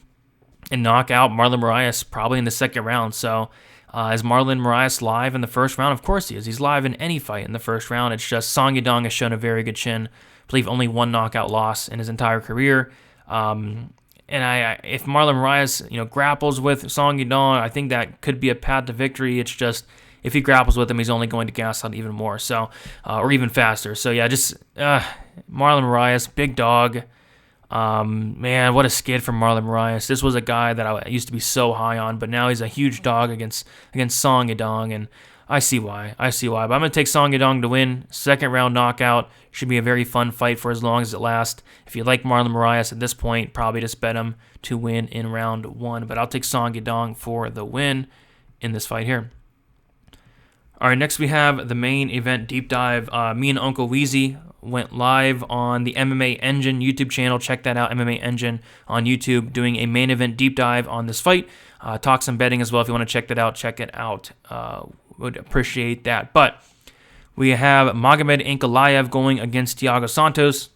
knock out Marlon Moraes probably in the second round. So is Marlon Moraes live in the first round? Of course he is. He's live in any fight in the first round. It's just Song Yadong has shown a very good chin. I believe only 1 knockout loss in his entire career. And if Marlon Moraes, grapples with Song Yadong, I think that could be a path to victory. It's just if he grapples with him, he's only going to gas out even more, so or even faster. So yeah, just Marlon Moraes, big dog. Man, what a skid from Marlon Moraes. This was a guy that I used to be so high on, but now he's a huge dog against Song Yadong, and I see why. But I'm going to take Song Yadong to win. Second round knockout. Should be a very fun fight for as long as it lasts. If you like Marlon Moraes at this point, probably just bet him to win in round 1. But I'll take Song Yadong for the win in this fight here. All right, next we have the main event deep dive. Me and Uncle Weezy went live on the MMA Engine YouTube channel. Check that out, MMA Engine on YouTube, doing a main event deep dive on this fight. Talk some betting as well. If you want to check that out, check it out. Would appreciate that. But we have Magomed Ankalaev going against Thiago Santos.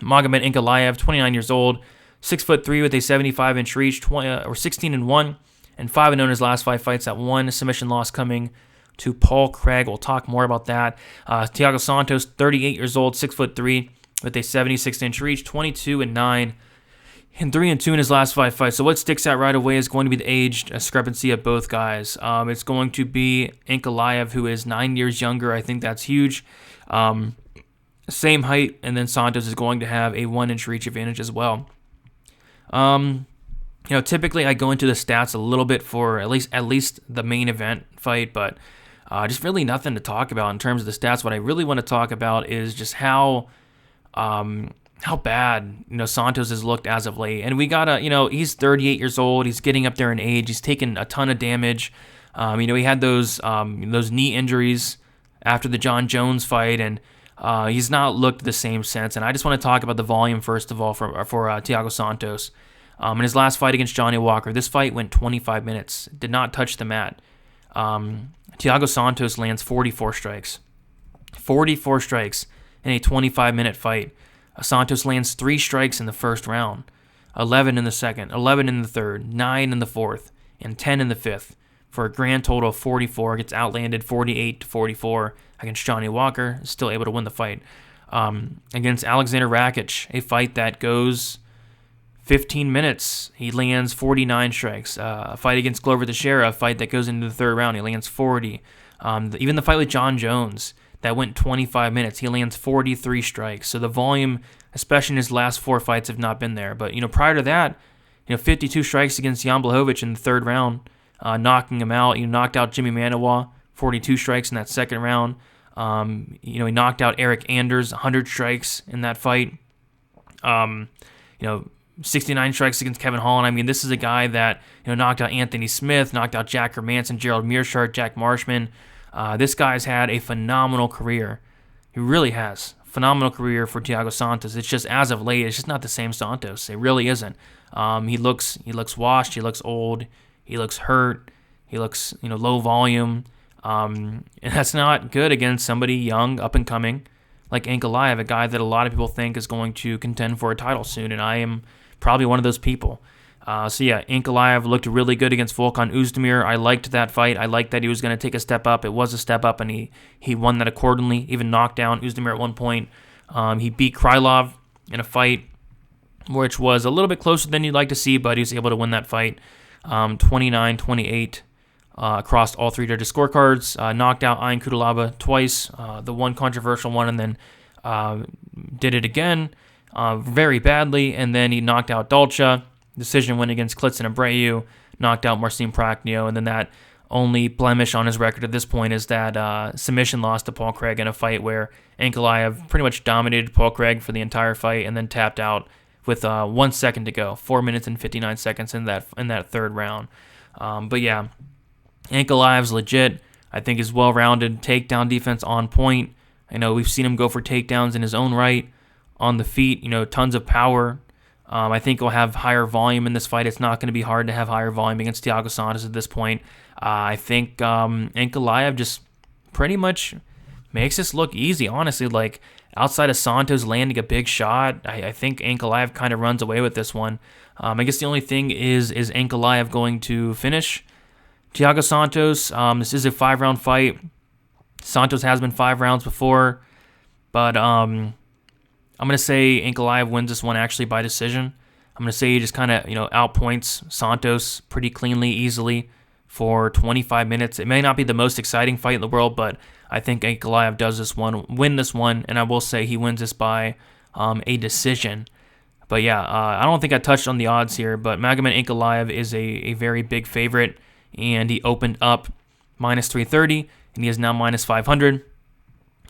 Magomed Ankalaev, 29 years old, 6'3" with a 75-inch reach, 16-1, and 5-0 in his last 5 fights. That 1 submission loss coming to Paul Craig. We'll talk more about that. Thiago Santos, 38 years old, 6'3", with a 76-inch reach, 22-9, and 3-2 in his last 5 fights. So what sticks out right away is going to be the age discrepancy of both guys. It's going to be Ankalaev, who is 9 years younger. I think that's huge. Same height, and then Santos is going to have a 1-inch reach advantage as well. Typically I go into the stats a little bit for at least the main event fight, but just really nothing to talk about in terms of the stats. What I really want to talk about is just how bad Santos has looked as of late. And we gotta, he's 38 years old. He's getting up there in age. He's taken a ton of damage. He had those knee injuries after the John Jones fight, and He's not looked the same since, and I just want to talk about the volume first of all for Thiago Santos. In his last fight against Johnny Walker, this fight went 25 minutes, did not touch the mat. Thiago Santos lands 44 strikes. 44 strikes in a 25-minute fight. Santos lands 3 strikes in the first round, 11 in the second, 11 in the third, 9 in the fourth, and 10 in the fifth, for a grand total of 44. Gets outlanded 48-44 against Johnny Walker, still able to win the fight. Against Alexander Rakic, a fight that goes 15 minutes, he lands 49 strikes. A fight against Glover Teixeira, a fight that goes into the third round, he lands 40. Even the fight with John Jones, that went 25 minutes, he lands 43 strikes. So the volume, especially in his last 4 fights, have not been there. But, prior to that, 52 strikes against Jan Blachowicz in the third round, knocking him out. He knocked out Jimmy Manuwa, 42 strikes in that second round. He knocked out Eric Anders, 100 strikes in that fight. 69 strikes against Kevin Holland. I mean, this is a guy that knocked out Anthony Smith, knocked out Jack Hermanson, Gerald Mearshart, Jack Marshman. This guy's had a phenomenal career. He really has. Phenomenal career for Thiago Santos. It's just, as of late, it's just not the same Santos. It really isn't. He looks washed. He looks old. He looks hurt. He looks low volume. And that's not good against somebody young, up and coming, like Ankalaev, a guy that a lot of people think is going to contend for a title soon, and I am probably one of those people. Ankalaev looked really good against Volkan Oezdemir. I liked that fight. I liked that he was going to take a step up. It was a step up, and he won that accordingly, even knocked down Oezdemir at one point. He beat Krylov in a fight which was a little bit closer than you'd like to see, but he was able to win that fight 29-28 across all 3 judges' scorecards. Knocked out Ian Kudalaba twice, the one controversial one, and then did it again very badly, and then he knocked out Dalcha. Decision win against Klitsen Abreu, knocked out Marcin Prachnio, and then that only blemish on his record at this point is that submission loss to Paul Craig in a fight where Ankalaev pretty much dominated Paul Craig for the entire fight and then tapped out with 1 second to go, 4 minutes and 59 seconds in that third round. But yeah, Ankalaev's legit. I think is well-rounded, takedown defense on point. I know we've seen him go for takedowns in his own right, on the feet, tons of power. I think he'll have higher volume in this fight. It's not going to be hard to have higher volume against Thiago Santos at this point. I think Ankalaev just pretty much makes this look easy, honestly. Like, outside of Santos landing a big shot, I think Ankalaev kind of runs away with this one. I guess the only thing is Ankalaev going to finish Thiago Santos? This is a 5-round fight. Santos has been 5 rounds before, but I'm going to say Ankalaev wins this one actually by decision. I'm going to say he just kind of, outpoints Santos pretty cleanly, easily for 25 minutes. It may not be the most exciting fight in the world, but I think Ankalaev does win this one, and I will say he wins this by a decision. But yeah, I don't think I touched on the odds here, but Magomed Ankalaev is a very big favorite, and he opened up minus 330, and he is now minus 500.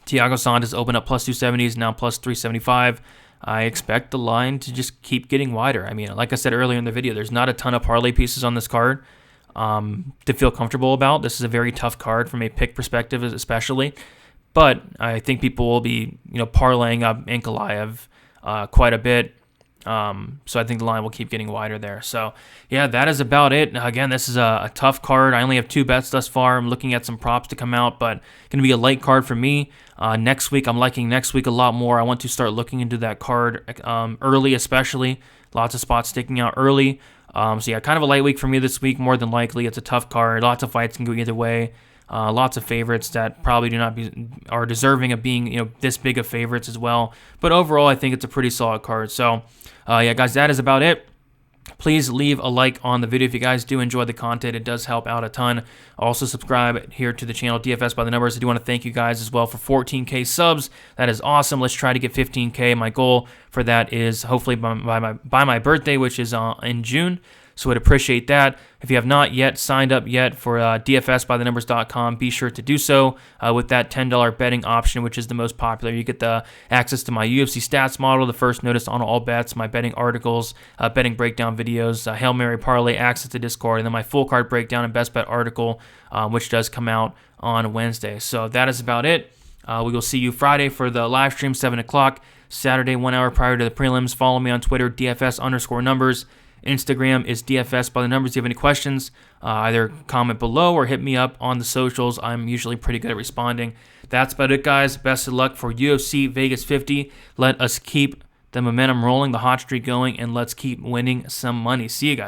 Thiago Santos opened up plus 270, is now plus 375. I expect the line to just keep getting wider. I mean, like I said earlier in the video, there's not a ton of parlay pieces on this card to feel comfortable about. This is a very tough card from a pick perspective, especially. But I think people will be, parlaying up Ankalaev quite a bit. So I think the line will keep getting wider there. So yeah, that is about it. Again, this is a tough card. I only have 2 bets thus far. I'm looking at some props to come out, but going to be a light card for me. Next week, I'm liking next week a lot more. I want to start looking into that card early, especially. Lots of spots sticking out early. So yeah, kind of a light week for me this week, more than likely. It's a tough card. Lots of fights can go either way. Lots of favorites that probably are deserving of being, this big of favorites as well. But overall, I think it's a pretty solid card. So, yeah, guys, that is about it. Please leave a like on the video if you guys do enjoy the content. It does help out a ton. Also, subscribe here to the channel, DFS by the Numbers. I do want to thank you guys as well for 14K subs. That is awesome. Let's try to get 15K. My goal for that is hopefully by my birthday, which is in June. So I'd appreciate that. If you have not yet signed up yet for dfsbythenumbers.com, be sure to do so with that $10 betting option, which is the most popular. You get the access to my UFC stats model, the first notice on all bets, my betting articles, betting breakdown videos, Hail Mary parlay, access to Discord, and then my full card breakdown and best bet article, which does come out on Wednesday. So that is about it. We will see you Friday for the live stream, 7 o'clock. Saturday, 1 hour prior to the prelims. Follow me on Twitter, DFS_numbers. Instagram is DFS by the numbers. If you have any questions, either comment below or hit me up on the socials. I'm usually pretty good at responding. That's about it, guys. Best of luck for UFC Vegas 50. Let us keep the momentum rolling, the hot streak going, and let's keep winning some money. See you guys.